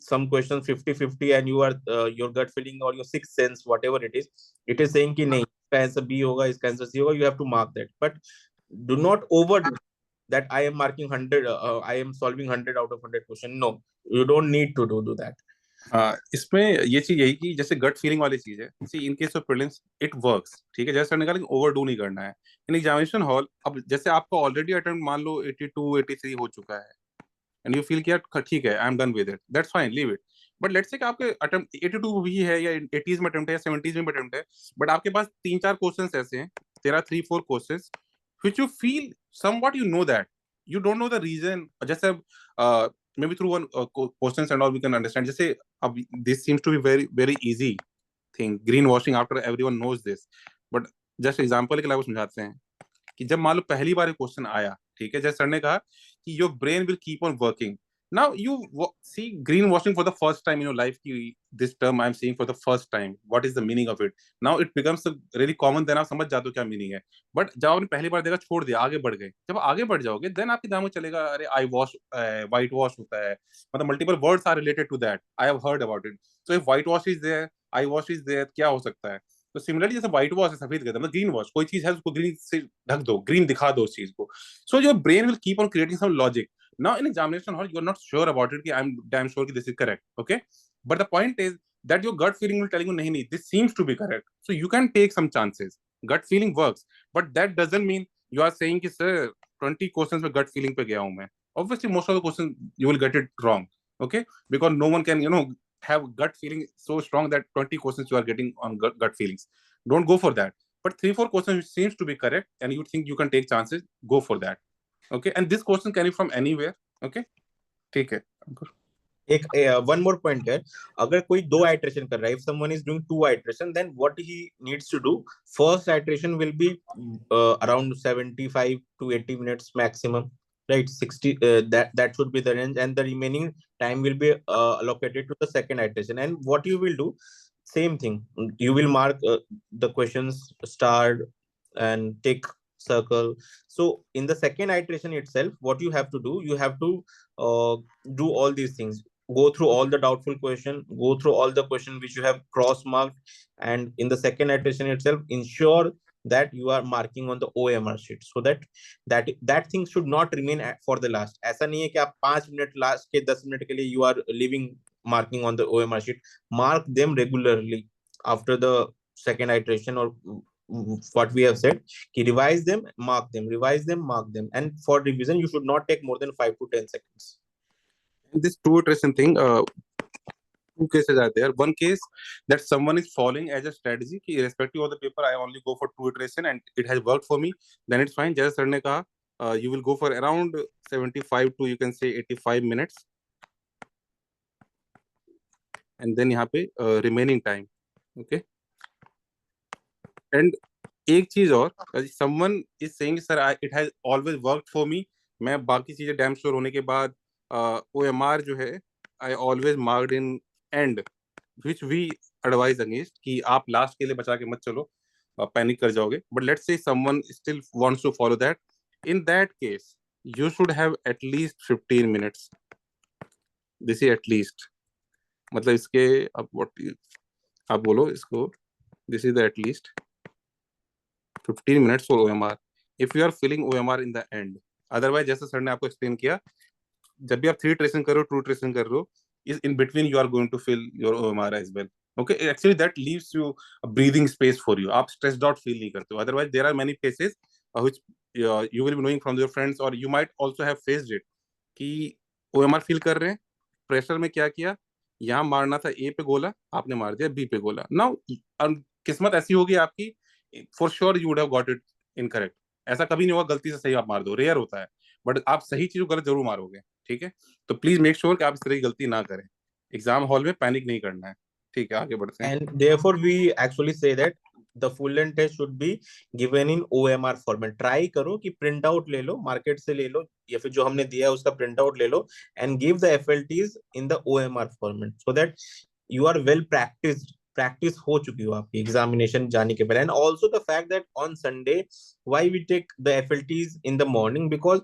some questions 50-50 and you are your gut feeling or your sixth sense, whatever it is saying कि नहीं इसका आंसर बी होगा, इसका आंसर सी होगा, you have to mark that. But do not overdo that I am marking 100, I am solving 100 out of 100 question. No, you don't need to do that. हाँ, इसमें ये चीज यही कि जैसे गट फीलिंग वाली चीज है, see in case of prelims it works, ठीक है। जैसे निकालेंगे, ओवरडू नहीं करना है इन एग्जामिनेशन हॉल। अब जैसे आपका ऑलरेडी अटेम्प्ट मान लो 82 83 हो चुका है, एंड यू फील कि यार ठीक है, I am done with it, that's fine, leave it. But let's say कि आपके अटेम्प्ट 82 भी है, या 80s में अटेम्प्ट है, या 70s में अटेम्प्ट है, बट आपके पास 3-4 क्वेश्चंस ऐसे हैं, तेरा 3-4 questions which you feel somewhat you know that you don't know the reason. जैसे maybe through one questions and all we can understand. जैसे अब this seems to be very very easy thing, greenwashing after everyone knows this, but just example के लिए वो समझाते हैं कि जब मान लो पहली बार क्वेश्चन आया, ठीक है, जैसे सर ने कहा कि your brain will keep on working. Now you see green washing for the first time in your life की this term I am seeing for the first time, what is the meaning of it. Now it becomes really common, then आप समझ जाते हो क्या meaning है। But जब आपने पहली बार देखा, छोड़ दिया, आगे बढ़ गए, जब आगे बढ़ जाओगे देन आपके दिमाग में चलेगा, अरे आई वॉश, व्हाइट वॉश होता है, मतलब multiple words are related to that, I have heard about it. So if white wash is there, eye wash is there, क्या हो सकता है। तो सिमिलरली जैसे व्हाइट वॉश है, सफेद कहते हैं, मतलब ग्रीन वॉश, कोई चीज है उसको ग्रीन से ढक दो, ग्रीन दिखा दो उस चीज को। So your brain will keep on creating some logic. Now in examination hall you are not sure about it कि आई एम डैम श्योर कि this is correct, okay, but the point is that your gut feeling will tell you nahi, this seems to be correct, so you can take some chances. Gut feeling works, but that doesn't mean you are saying ki sir 20 questions mein gut feeling pe gaya hu main. Obviously most of the questions you will get it wrong, okay, because no one can have gut feeling so strong that 20 questions you are getting on gut feelings. Don't go for that, but 3-4 questions which seems to be correct and you think you can take chances, go for that, okay. And this question can be from anywhere, okay, ठीक है। एक one more point है, अगर कोई दो iteration कर रहा है, if someone is doing two iteration, then what he needs to do, first iteration will be around 75 to 80 minutes maximum, right? 60, that should be the range, and the remaining time will be allocated to the second iteration. And what you will do, same thing, you will mark the questions starred and tick circle. So in the second iteration itself, what you have to do, you have to do all these things. Go through all the doubtful question, go through all the question which you have cross marked, and in the second iteration itself, ensure that you are marking on the OMR sheet, so that that thing should not remain for the last. ऐसा नहीं है कि आप 5 minute last के 10 minute के लिए you are leaving marking on the OMR sheet. Mark them regularly after the second iteration, or what we have said, ki revise them, mark them, revise them, mark them, and for revision you should not take more than 5 to 10 seconds. This two iteration thing, two cases are there. One case that someone is following as a strategy कि irrespective of the paper I only go for two iteration and it has worked for me, then it's fine. जैसे sir ने कहा you will go for around 75 to you can say 85 minutes, and then यहाँ पे remaining time, okay. And एक चीज और, someone is saying sir it has always worked for me, मैं बाकी चीजें डैम श्योर होने के बाद OMR जो है I always marked in end, which we advise against कि आप लास्ट के लिए बचा के मत चलो, पैनिक कर जाओगे. But let's say someone still wants to follow that. In that case, you should have at least 15 minutes. This is at least. मतलब इसके अब what आप बोलो इसको. This is the at least 15 minutes for OMR. If you are filling OMR in the end. Otherwise, जैसे sir ने आपको explain किया, जब भी आप 3 ट्रेसिंग कर रहे हो, 2 ट्रेसिंग कर रहे हो, is in between you are going to fill your OMR as well. Okay, actually that leaves you a breathing space for you. आप stressed out feel नहीं करते हो. Otherwise there are many cases which you will be knowing from your friends, or you might also have faced it कि OMR fill कर रहे हैं, pressure में क्या किया, यहाँ मारना था A पे गोला, आपने मार दिया B पे गोला. Now किस्मत ऐसी होगी आपकी, for sure you would have got it incorrect. ऐसा कभी नहीं होगा गलती से सही आप मार दो, रेयर होता है, बट आप सही चीज को गलत जरूर मारोगे. ठीक है, तो प्लीज मेक श्योर कि आप इस तरह की गलती ना करें. एग्जाम हॉल में पैनिक नहीं करना है. ठीक है, आगे बढ़ते हैं. And therefore we actually say that the full length test should be given in OMR format. Try करो कि प्रिंट आउट ले लो, मार्केट से ले लो, या फिर जो हमने दिया है उसका प्रिंट आउट ले लो, and give the FLTs in the OMR format, so that you are well practiced. Practice हो चुकी हो आपकी एग्जामिनेशन जाने के पहले. And also the fact that on Sunday why we take the FLTs in the morning, because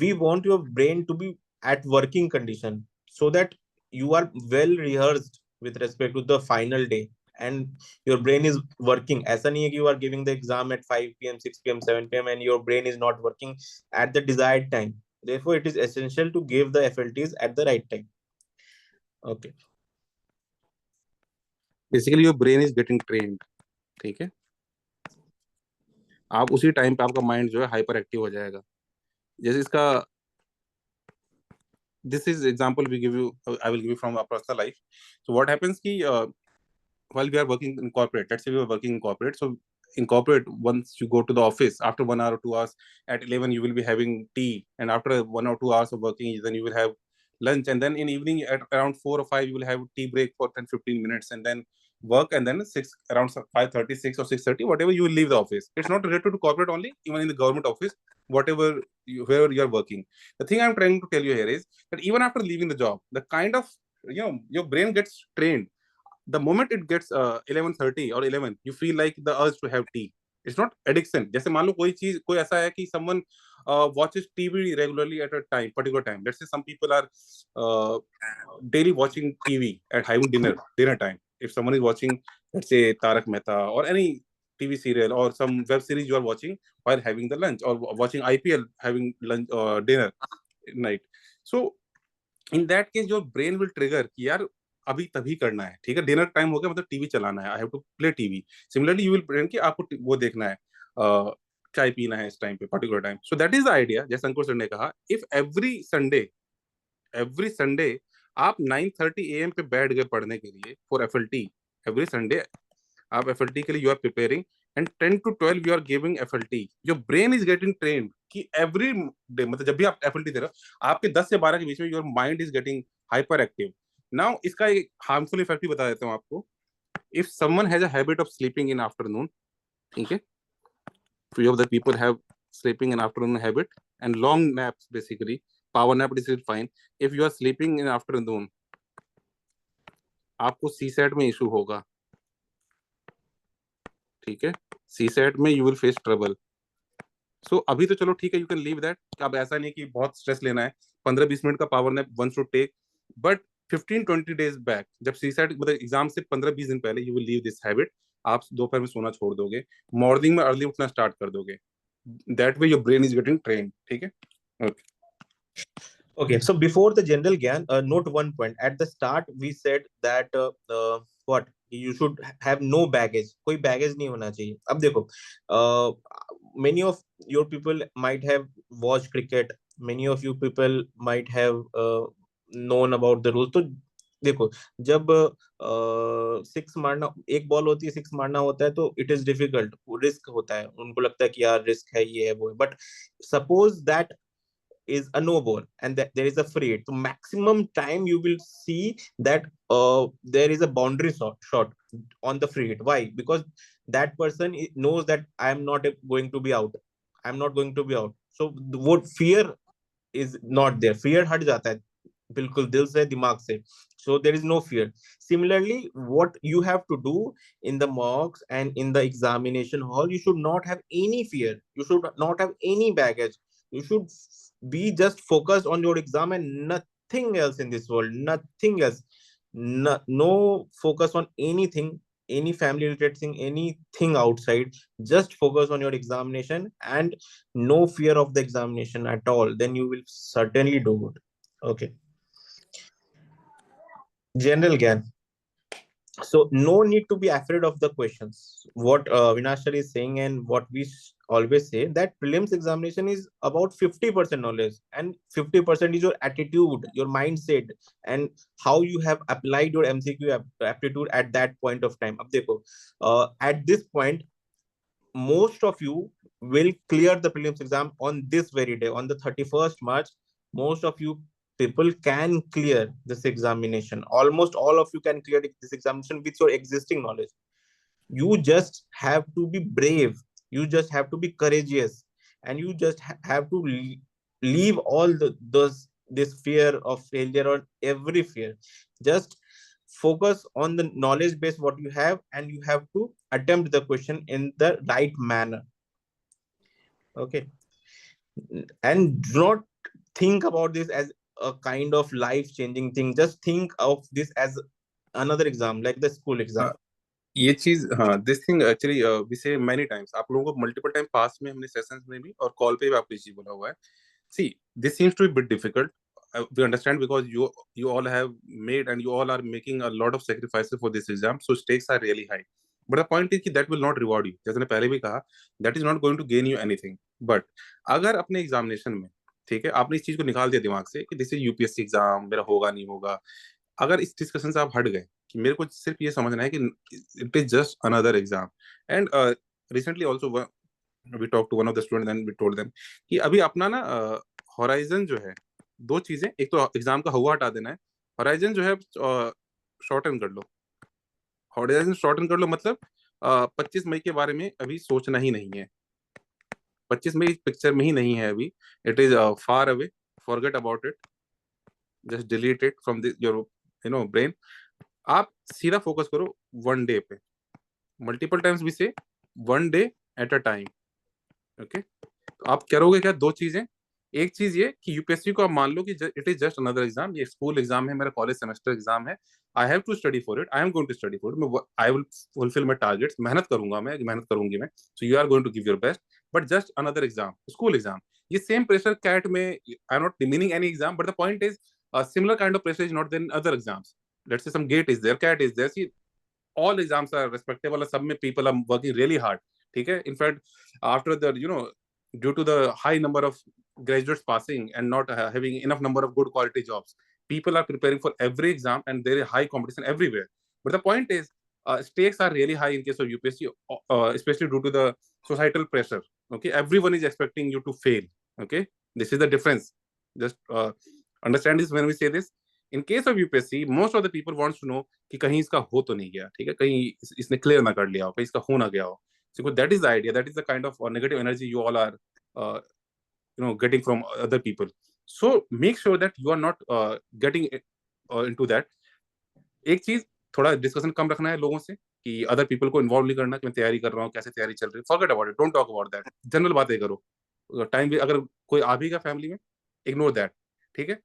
we want your brain to be at working condition, so that you are well rehearsed with respect to the final day, and your brain is working. ऐसा नहीं है कि you are giving the exam at 5 p.m., 6 p.m., 7 p.m. and your brain is not working at the desired time. Therefore it is essential to give the FLTs at the right time. Okay, basically your brain is getting trained. ठीक है, आप उसी time पे आपका mind जो है hyper active हो जाएगा. जैसे इसका this is example we give you, I will give you from our personal life. So what happens ki while we are working in corporate, let's say we are working in corporate, so in corporate once you go to the office after 1 hour or 2 hours, at 11 you will be having tea, and after 1 or 2 hours of working then you will have lunch, and then in evening at around 4 or 5 you will have tea break for 10-15 minutes, and then work, and then 6 around 5:36 or 6:30 whatever you will leave the office. It's not related to corporate only, even in the government office, whatever wherever you are working. The thing I'm trying to tell you here is that even after leaving the job, the kind of your brain gets trained. The moment it gets 11:30 or 11, you feel like the urge to have tea. It's not addiction. जैसे मान लो कोई ऐसा है कि someone watches TV regularly at a particular time. Let's say some people are daily watching TV at having dinner time. If someone is watching, let's say Tarak Mehta or any TV serial or some web series you are watching while having the lunch, or watching IPL having lunch or dinner night. So in that case your brain will trigger कि यार अभी तभी करना है. ठीक है, dinner time हो गया, मतलब टीवी चलाना है, I have to play TV. Similarly you will brain कि आपको वो देखना है, चाय पीना है इस टाइम पे, particular time. So that is the idea. जैसे अंकुर सर ने कहा, इफ एवरी संडे आप 9:30 AM पे बैठ गए पढ़ने के लिए फॉर FLT. एवरी संडे आप FLT के लिए you are preparing, and 10 to 12 you are giving FLT. Your brain is getting trained कि एवरी डे, मतलब जब भी आप FLT दे रहे हो, आपके 10 से 12 के बीच में your mind is getting hyper active. Now इसका एक हार्मफुल इफेक्ट भी बता देता हूँ आपको. If someone has a habit of sleeping in afternoon, ठीक है, few of the people have sleeping in afternoon habit and long naps, basically power nap is fine. If you are sleeping in afternoon, आपको CSAT में issue होगा. ठीक है, CSAT में you will face trouble. सो अभी तो चलो ठीक है, यू कैन लीव दैट, अब ऐसा नहीं कि बहुत स्ट्रेस लेना है, 15-20 मिनट का power nap one should take, but 15-20 days back, जब सीसैट मतलब एग्जाम से 15-20 दिन पहले, you will leave this habit. आप दोपहर में सोना छोड़ दोगे, मॉर्निंग में अर्ली उठना स्टार्ट कर दोगे, that way your brain is getting train, ठीक है। Okay Okay, so before the general Gyan, note one point. At the start, we said that what you should have no baggage. कोई baggage नहीं होना चाहिए. अब देखो, many of your people might have watched cricket. Many of you people might have known about the rules. तो देखो, जब six मारना, एक बॉल होती है, सिक्स मारना होता है, तो इट इज डिफिकल्ट, रिस्क होता है, उनको लगता है कि यार रिस्क है, ये है वो है, but suppose that is a no ball and that there is a free hit, so maximum time you will see that there is a boundary shot on the free hit. Why? Because that person knows that I am not going to be out, I'm not going to be out, so what fear is not there, fear हट जाता है बिल्कुल दिल से, दिमाग से, so there is no fear. Similarly, what you have to do in the mocks and in the examination hall, you should not have any fear, you should not have any baggage, you should be just focused on your exam and nothing else in this world, nothing else. No focus on anything, any family related thing, anything outside, just focus on your examination and no fear of the examination at all, then you will certainly do good. Okay, general Gyan. So no need to be afraid of the questions. What Vinash sir is saying and what we always say, that prelims examination is about 50% knowledge and 50% is your attitude, your mindset, and how you have applied your MCQ aptitude at that point of time. Ab dekho, at this point, most of you will clear the prelims exam on this very day, on the 31st March. Most of you people can clear this examination. Almost all of you can clear this examination with your existing knowledge. You just have to be brave, you just have to be courageous, and you just have to leave all those this fear of failure or every fear. Just focus on the knowledge base what you have, and you have to attempt the question in the right manner. Okay, and do not think about this as a kind of life changing thing, just think of this as another exam like the school exam. ये चीज, हाँ, this thing actually we से many times, आप लोगों को multiple time pass में हमने sessions में भी और कॉल पे भी आपको ये चीज बोला हुआ है। See, this seems to be bit difficult, we understand, because you all have made and you all are making a lot of sacrifices for this exam, so stakes are really high, but the point is कि that will not reward you, जैसे मैंने पहले भी कहा, that is not going to gain you anything, but अगर अपने examination में, ठीक है, आपने इस चीज को निकाल दिया दिमाग से कि दिस इज यूपीएससी एग्जाम, मेरा होगा नहीं होगा, अगर इस डिस्कशन से आप हट गए कि मेरे को सिर्फ ये समझना है कि it is just another exam, and recently also we talk to one of the student and we told them कि अभी अपना ना होराइजन जो है, दो चीजें, एक तो एग्जाम का हुआ हटा देना है, होराइजन जो है शॉर्टन कर लो, होराइजन शॉर्टन कर लो, मतलब 25 मई के बारे में अभी सोचना ही नहीं है, 25 मई पिक्चर में ही नहीं है अभी, it is far away, forget about it, just delete it from your brain, आप सीधा फोकस करो वन डे पे, मल्टीपल टाइम्स भी से one day at a time. Okay, तो आप करोगे क्या, दो चीजें, एक चीज ये कि यूपीएससी को आप मान लो कि it is just another exam, ये स्कूल एग्जाम है, मेरा कॉलेज सेमेस्टर एग्जाम है, I have to study for it, I am going to study for it, I will fulfil my targets, मेहनत करूंगा मैं, मेहनत करूंगी मैं, so you are going to give your best, but just another exam, school exam, ये same pressure CAT में, I am not demeaning any exam, but the point is similar kind of pressure is not there in other exams, let's say some GATE is there, CAT is there, see all exams are respectable, सब में people are working really hard, ठीक है, in fact after the due to the high number of graduates passing and not having enough number of good quality jobs, people are preparing for every exam and there is high competition everywhere, but the point is stakes are really high in case of UPSC, especially due to the societal pressure. Okay, everyone is expecting you to fail. Okay, this is the difference, just understand this when we say this. In case of UPSC most of the people wants to know कि कहीं इसका हो तो नहीं गया, ठीक है, कहीं इसने क्लियर ना कर लिया हो, कहीं इसका हो ना गया हो, so that is the idea, that is the kind of negative energy you all are getting from other people, so make sure that you are not getting into that. एक चीज, थोड़ा डिस्कशन कम रखना है लोगों से, कि अदर पीपल को involve नहीं करना कि मैं तैयारी कर रहा हूँ, कैसे तैयारी चल रही है, forget about it, don't talk about that, general बातें करो, टाइम भी अगर कोई आ भी गया फैमिली में, इग्नोर दैट, ठीक है।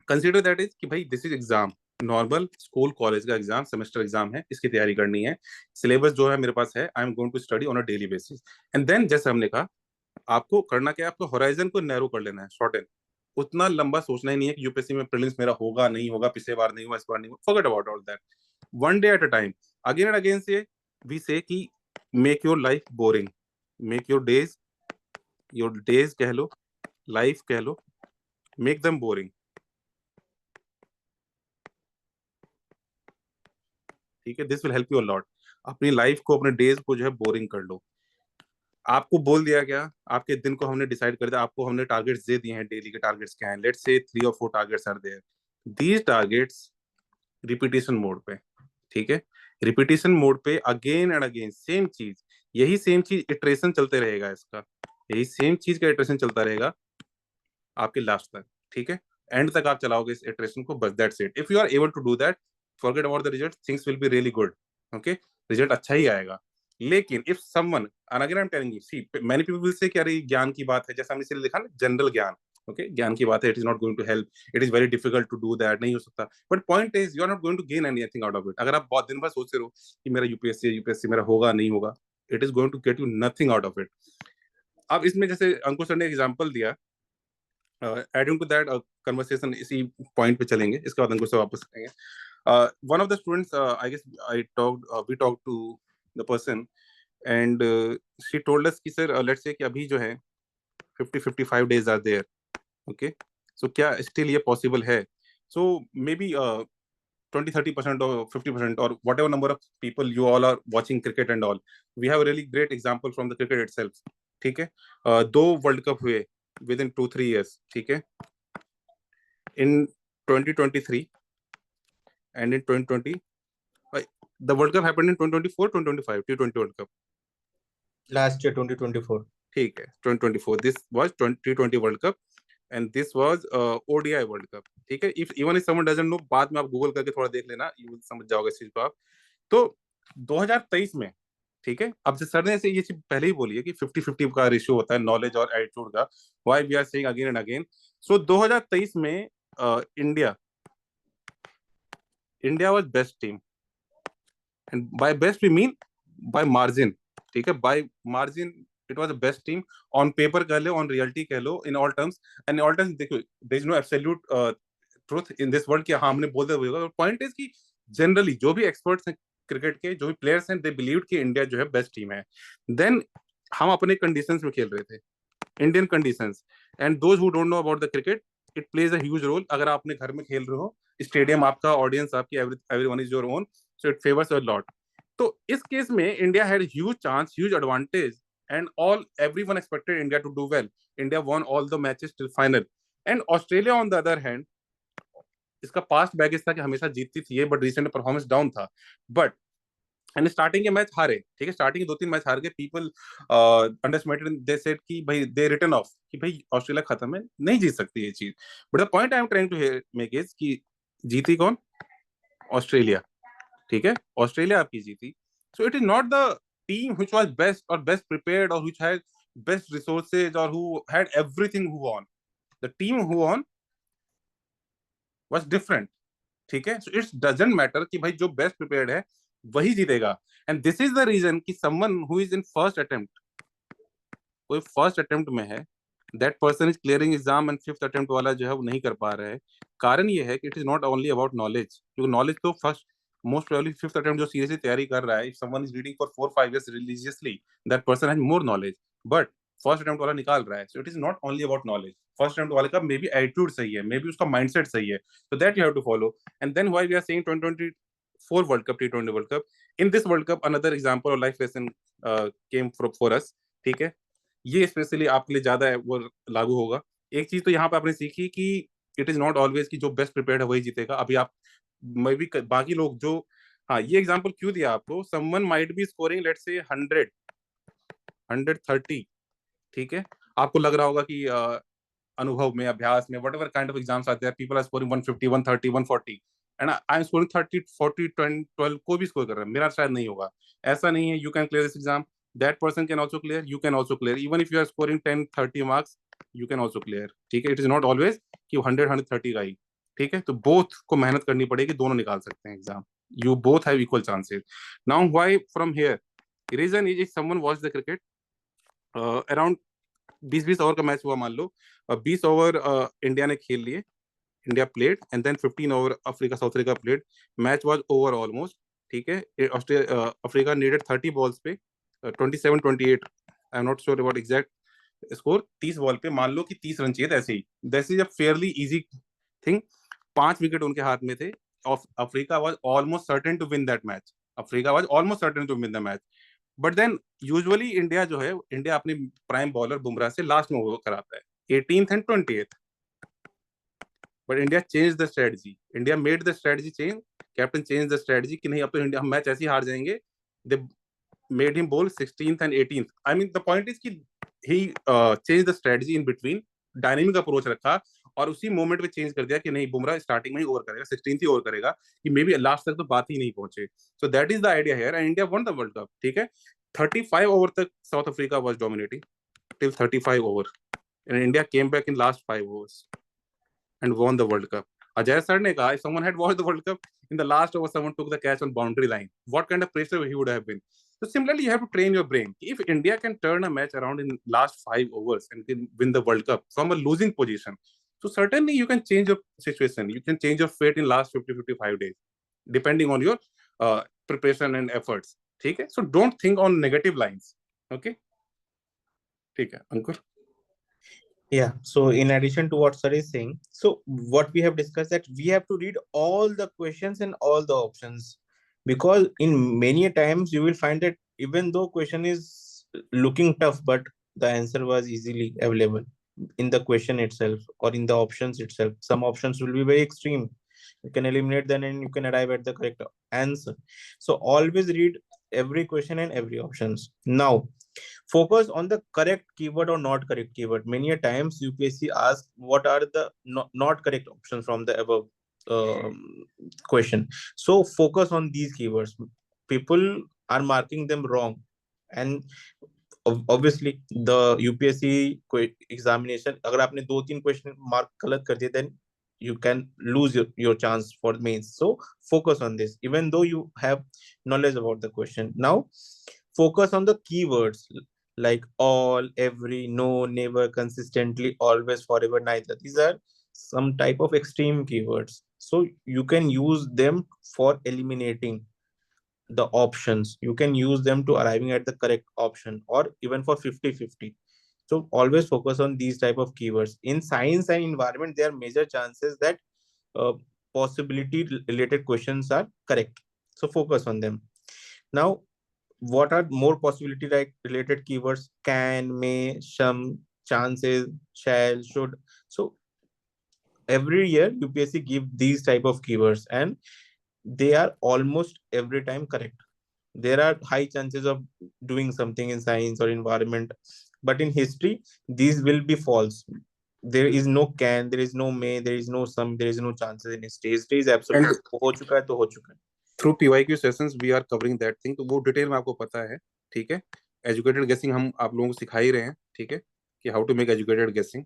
कंसिडर दैट इज कि भाई this is exam, normal school college का एग्जाम, सेमेस्टर एग्जाम है, इसकी तैयारी करनी है, सिलेबस जो है मेरे पास है, I am going to study on a daily basis. And then जैसे हमने कहा, आपको करना क्या है, आपको होराइजन को नैरो कर लेना है, शॉर्टन। उतना लंबा सोचना ही नहीं है कि यूपीएससी में प्रीलिम्स मेरा होगा नहीं होगा, पिछले बार नहीं हुआ, इस बार नहीं हुआ, forget about all that. One day at a time, again and again से वी से कि make your life boring, make your days कह लो, लाइफ कह लो, मेक देम बोरिंग, ठीक है। This will help you a lot. अपनी लाइफ को, अपने डेज को जो है बोरिंग कर लो। आपको बोल दिया गया, आपके दिन को हमने डिसाइड कर दिया, आपको हमने टारगेट्स दे दिए हैं, डेली के टारगेट्स क्या हैं, लेट्स से 3 और 4 targets are there. These targets repetition mode पे, ठीक है, रिपीटेशन मोड पे अगेन एंड अगेन सेम चीज, यही सेम चीज इटरेशन चलते रहेगा इसका, यही सेम चीज का इटरेशन चलता रहेगा आपके लास्ट तक, ठीक है। एंड तक आप चलाओगे इस इटरेशन को, बस that's it. If you are able to do that, forget about the result, things will be really good, okay, result अच्छा ही आएगा। लेकिन if someone, and again I am telling you, see many people will say कि अरे ज्ञान की बात है, जैसा हमने इसलिए लिखा ना, जनरल ज्ञान, ओके, ज्ञान की बात है, it is not going to help, it is very difficult to do that, नहीं हो सकता। But point is, you are not going to gain anything out of it. अगर आप बहुत दिन भर सोचते रहो कि मेरा यूपीएससी यूपीएससी मेरा होगा नहीं होगा, it is going to get you nothing out of it. अब इसमें जैसे अंकुश सर ने एग्जाम्पल दिया, एडिंग टू दैट कन्वर्सेशन, इसी पॉइंट पे चलेंगे, इसके बाद अंकुश से वापस आएंगे। One of the students, I guess I talked, we talk to the person, and she told us कि सर लेट्स से कि अभी जो है 50-55 days are there, okay, so क्या स्टिल ये पॉसिबल है? सो may be 20-30% or 50% or whatever number of people you all are watching cricket and all, we have a really great example from the cricket itself, ठीक है। 2 world cup हुए with in 2-3 years, ठीक है, in 2023 and in 2020, the World Cup happened in 2024, 2025, T20 World Cup, Last year 2024. ठीक है, 2024, this was T20 World Cup and this was ODI World Cup, ठीक है। if even if someone doesn't know, बाद में आप Google करके थोड़ा देख लेना, you will समझ जाओगे इस चीज को आप। तो 2023 में, ठीक है, अब सर ने ऐसे ये चीज पहले ही बोली है कि 50-50 का रेशियो होता है नॉलेज और एटीट्यूड का, why we are saying again and again. So 2023 में India was best team, and by best we mean by margin, ठीक है, by margin it was the best team. On paper कह लो, on reality कह लो, in all terms, and all terms देखो, there is no absolute truth in this world कि हाँ हमने बोल दिया होगा। पॉइंट इज कि जनरली जो भी एक्सपर्ट्स हैं क्रिकेट के, जो भी प्लेयर्स हैं, दे बिलीव कि इंडिया जो है बेस्ट टीम है। देन हम अपने कंडीशंस में खेल रहे थे, Indian conditions, and those who don't know about the cricket, it plays a huge role. अगर आप अपने घर में खेल रहे हो, स्टेडियम आपका, ऑडियंस आपकी, everyone is your own, so it favours a lot. तो इस केस में India had huge chance, huge advantage, and all everyone expected India to do well. India won all the matches till final, and Australia on the other hand, इसका past baggage था कि हमेशा जीतती थी ये, बट रिसेंट परफॉर्मेंस डाउन था। But and starting के match हारे, ठीक है, स्टार्टिंग के 2-3 मैच हार गए, पीपल अंडरएस्टिमेटेड, दे सेड कि भाई दे रिटर्न ऑफ, कि भाई ऑस्ट्रेलिया खत्म है, नहीं जीत सकती ये चीज। But the point I am trying to make is कि जीती कौन? ऑस्ट्रेलिया, ठीक है, ऑस्ट्रेलिया आपकी जीती। So it is not the team which was best और बेस्ट प्रिपेयर्ड और व्हिच हैड बेस्ट रिसोर्सेज और who had everything who won, the team who won was different, ठीक है। सो इट्स डजंट मैटर कि भाई जो बेस्ट प्रिपेयर्ड है वही जीतेगा, and this is the reason कि someone who is in first attempt, कोई फर्स्ट अटेम्प्ट में है, that person is clearing exam, and fifth attempt वाला जो है वो नहीं कर पा रहा है। कारण ये है कि it is not only about knowledge, क्योंकि नॉलेज तो first, most probably fifth attempt जो सीरियसली तैयारी कर रहा है, if someone is reading for 4-5 years religiously, that person has more knowledge. But first attempt वाला निकाल रहा है, सो it is not only about knowledge. First attempt वाले का मे बी एटीट्यूड सही है, मे बी उसका माइंडसेट सही है, so that you have to follow। And then why we are saying 2024 World Cup, T20 World Cup, in this World Cup another example or life lesson came for us, ठीक है। ये specially आपके लिए ज्यादा है वो लागू होगा। एक चीज तो यहाँ पे आपने सीखी कि इट इज नॉट ऑलवेज कि जो बेस्ट प्रिपेयर्ड है वही जीतेगा। अभी आप, मे बी बाकी लोग जो, हाँ ये एग्जांपल क्यों दिया आपको, someone might be scoring let's say 100-130, ठीक है, आपको लग रहा होगा कि अनुभव में, अभ्यास में, whatever kind of exams आते हैं, people are scoring 150, 130, 140, and I am scoring 30, 40, 20, 12, कोई भी स्कोर कर रहा है, मेरा शायद नहीं होगा। ऐसा नहीं है, you can clear this exam, that person can also clear, you can also clear. Even if you are scoring 10-30 marks, you can also clear. ठीक है, it is not always कि 100-130 का ही. ठीक है, तो both को मेहनत करनी पड़ेगी, दोनों निकाल सकते हैं exam. You both have equal chances. Now why from here? The reason is if someone watch the cricket, around 20-20 over का मैच हुआ मान लो, 20 ओवर इंडिया ने खेल लिए, India played, and then 15 over South Africa played. Match was over almost. ठीक है, Africa needed 30 balls पे 27-28. I'm not sure about exact score. 30 ball पे मान लो कि 30 रन चाहिए. ऐसे ही, this is a fairly easy thing. 5 wicket उनके हाथ में थे. Africa was almost certain to win that match. Africa was almost certain to win the match. But then usually India जो है, इंडिया अपनी प्राइम बॉलर बुमराह से लास्ट में over कराता है, 18th and 20th. But India changed the strategy. India made the strategy change. Captain changed the strategy कि नहीं, अब तो इंडिया हम मैच ऐसे ही हार जाएंगे. They made him bowl 16th and 18th. I mean the point is कि he changed the strategy in between. Dynamic approach रखा और उसी मोमेंट में चेंज कर दिया कि नहीं, बुमराह स्टार्टिंग में ही ओवर करेगा, 16th ही ओवर करेगा, कि मे बी लास्ट तक तो बात ही नहीं पहुंचे. So that is the idea here and India one the world cup. ठीक है, 35 ओवर तक south Africa was dominating till 35 over and India came back in last 5 overs and won the World Cup. Ajay sir ne kaha, if someone had watched the World Cup, in the last over someone took the catch on boundary line, what kind of pressure he would have been. So similarly, you have to train your brain. If India can turn a match around in last 5 overs and can win the World Cup from a losing position, so certainly you can change your situation. You can change your fate in last 50-55 days, depending on your preparation and efforts. Okay? So don't think on negative lines. Okay? Okay, Ankur? Yeah, so in addition to what sir is saying, so what we have discussed, that we have to read all the questions and all the options, because in many times you will find that even though question is looking tough, but the answer was easily available in the question itself or in the options itself. Some options will be very extreme, you can eliminate them and you can arrive at the correct answer. So always read every question and every options. Now focus on the correct keyword or not correct keyword. Many a times UPSC asks what are the not correct options from the above question. So focus on these keywords. People are marking them wrong, and obviously the UPSC examination, अगर आपने 2-3 question mark गलत कर दिए, then you can lose your chance for mains. So focus on this, even though you have knowledge about the question. Now focus on the keywords like all, every, no, never, consistently, always, forever, neither. These are some type of extreme keywords. So you can use them for eliminating the options. You can use them to arriving at the correct option, or even for 50-50. So always focus on these type of keywords. In science and environment, there are major chances that possibility related questions are correct. So focus on them. Now, what are more possibility related keywords? Can, may, some, chances, shall, should. So every year UPSC give these type of keywords and they are almost every time correct. There are high chances of doing something in science or environment, but in history these will be false. There is no can, there is no may, there is no some, there is no chances in history. History is absolute. हो चुका है तो हो चुका है. Through PYQ sessions we are covering that thing, तो वो detail में आपको पता है. ठीक है, एजुकेटेड गेसिंग हम आप लोगों को सिखा ही रहे हैं. ठीक है, कि how to make educated guessing.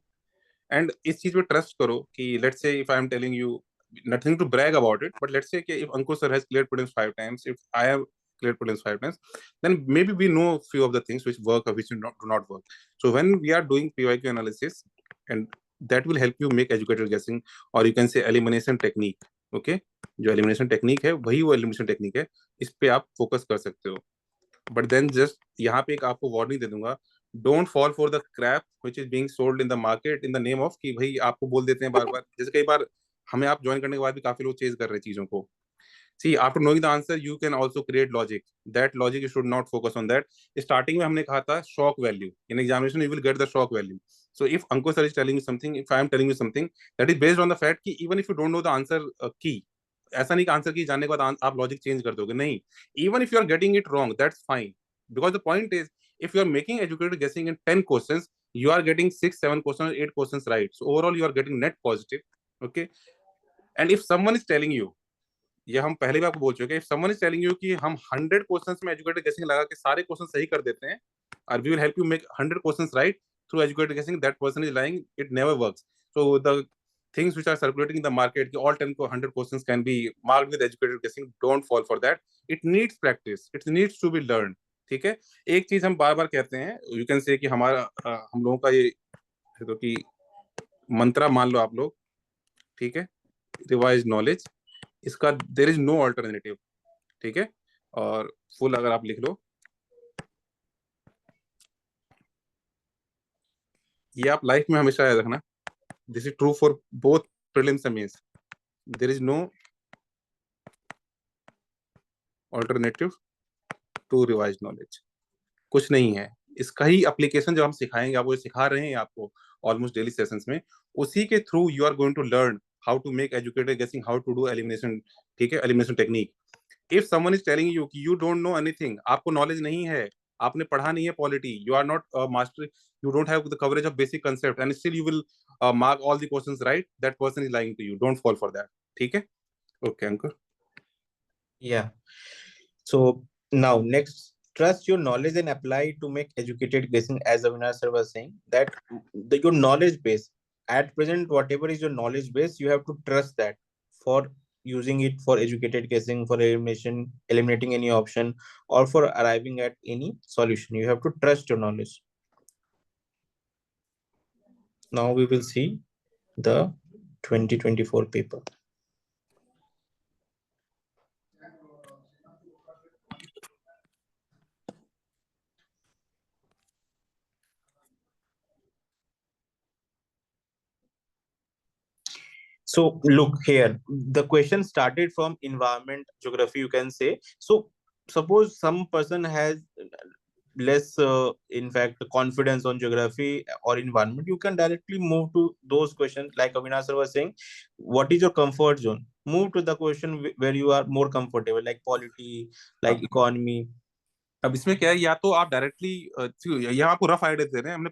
And इस चीज पे ट्रस्ट करो कि let's say if I am telling you, nothing to brag about it, but let's say कि if Ankur sir has cleared prelims 5 times, if I have cleared prelims 5 times, then maybe we know few of the things which work or which do not work. So when we are doing PYQ analysis, and that will help you make educated guessing, or you can say elimination technique. Okay, जो elimination technique है वही वो elimination technique है, इस पे आप focus कर सकते हो. बट देन जस्ट यहाँ पे एक आपको वार्निंग दे दूंगा, don't fall for the crap which is being sold in the market in the name of कि भाई आपको बोल देते हैं बार बार, जैसे कई बार हमें आप ज्वाइन करने के बाद भी काफी लोग चेज कर रहे हैं चीजों को. See, after knowing the answer, you can also create logic. That logic you should not focus on that. Starting में हमने कहा था shock value. In examination, you will get the shock value. So if Ankur sir is telling you something, if I am telling you something, that is based on the fact कि even if you don't know the answer key, ऐसा नहीं कि answer की जानने के बाद आप logic change कर दोगे, नहीं. Even if you are getting it wrong, that's fine. Because the point is, if you are making educated guessing in 10 questions, you are getting 6, 7 questions, 8 questions right. So overall, you are getting net positive. Okay. And if someone is telling you ये हम पहले भी आपको बोल चुके हैं, if someone is telling you कि हम 100 क्वेश्चंस में एजुकेटेड गेसिंग लगा के सारे क्वेश्चन सही कर देते हैं और we will help you make 100 questions right through educated guessing, that person is lying, it never works. So the things which are circulating in the market, all 100 questions can be marked with educated guessing, don't fall for that. It needs practice, it needs to be learned. ठीक है. एक चीज हम बार बार कहते हैं, you can say कि हमारा हम लोगों का ये तो कि मंत्रा मान लो आप लोग, ठीक है, रिवाइज नॉलेज, इसका देयर इज नो अल्टरनेटिव. ठीक है. और फुल अगर आप लिख लो, ये आप लाइफ में हमेशा याद रखना. This is true for both prelims and mains. There is no alternative to revised knowledge. कुछ नहीं है. इसका ही एप्लीकेशन जो हम सिखाएंगे, आप वो सिखा रहे हैं आपको ऑलमोस्ट डेली सेशंस में, उसी के through you are going to learn how to make educated guessing, how to do elimination. ठीक है, elimination technique. If someone is telling you कि यू डोंट नो एनीथिंग, आपको नॉलेज नहीं है, आपने पढ़ा नहीं है polity, you are not master, you don't have the coverage of basic concept, and still you will mark all the questions right, that person is lying to you. Don't fall for that. ठीक है. Okay, Ankur. Yeah. So now next, trust your knowledge and apply to make educated guessing. As Avinash sir was saying, that your knowledge base at present, whatever is your knowledge base, you have to trust that for using it for educated guessing, for eliminating any option, or for arriving at any solution. You have to trust your knowledge. Now we will see the 2024 paper. So look here, the question started from environment geography, you can say. So suppose some person has less in fact confidence on geography or environment, you can directly move to those questions. Like Avinash sir was saying, what is your comfort zone? Move to the question where you are more comfortable, like polity, like economy. अब इसमें क्या है, या तो आप directly यहाँ आपको rough idea दे रहे हैं, हमने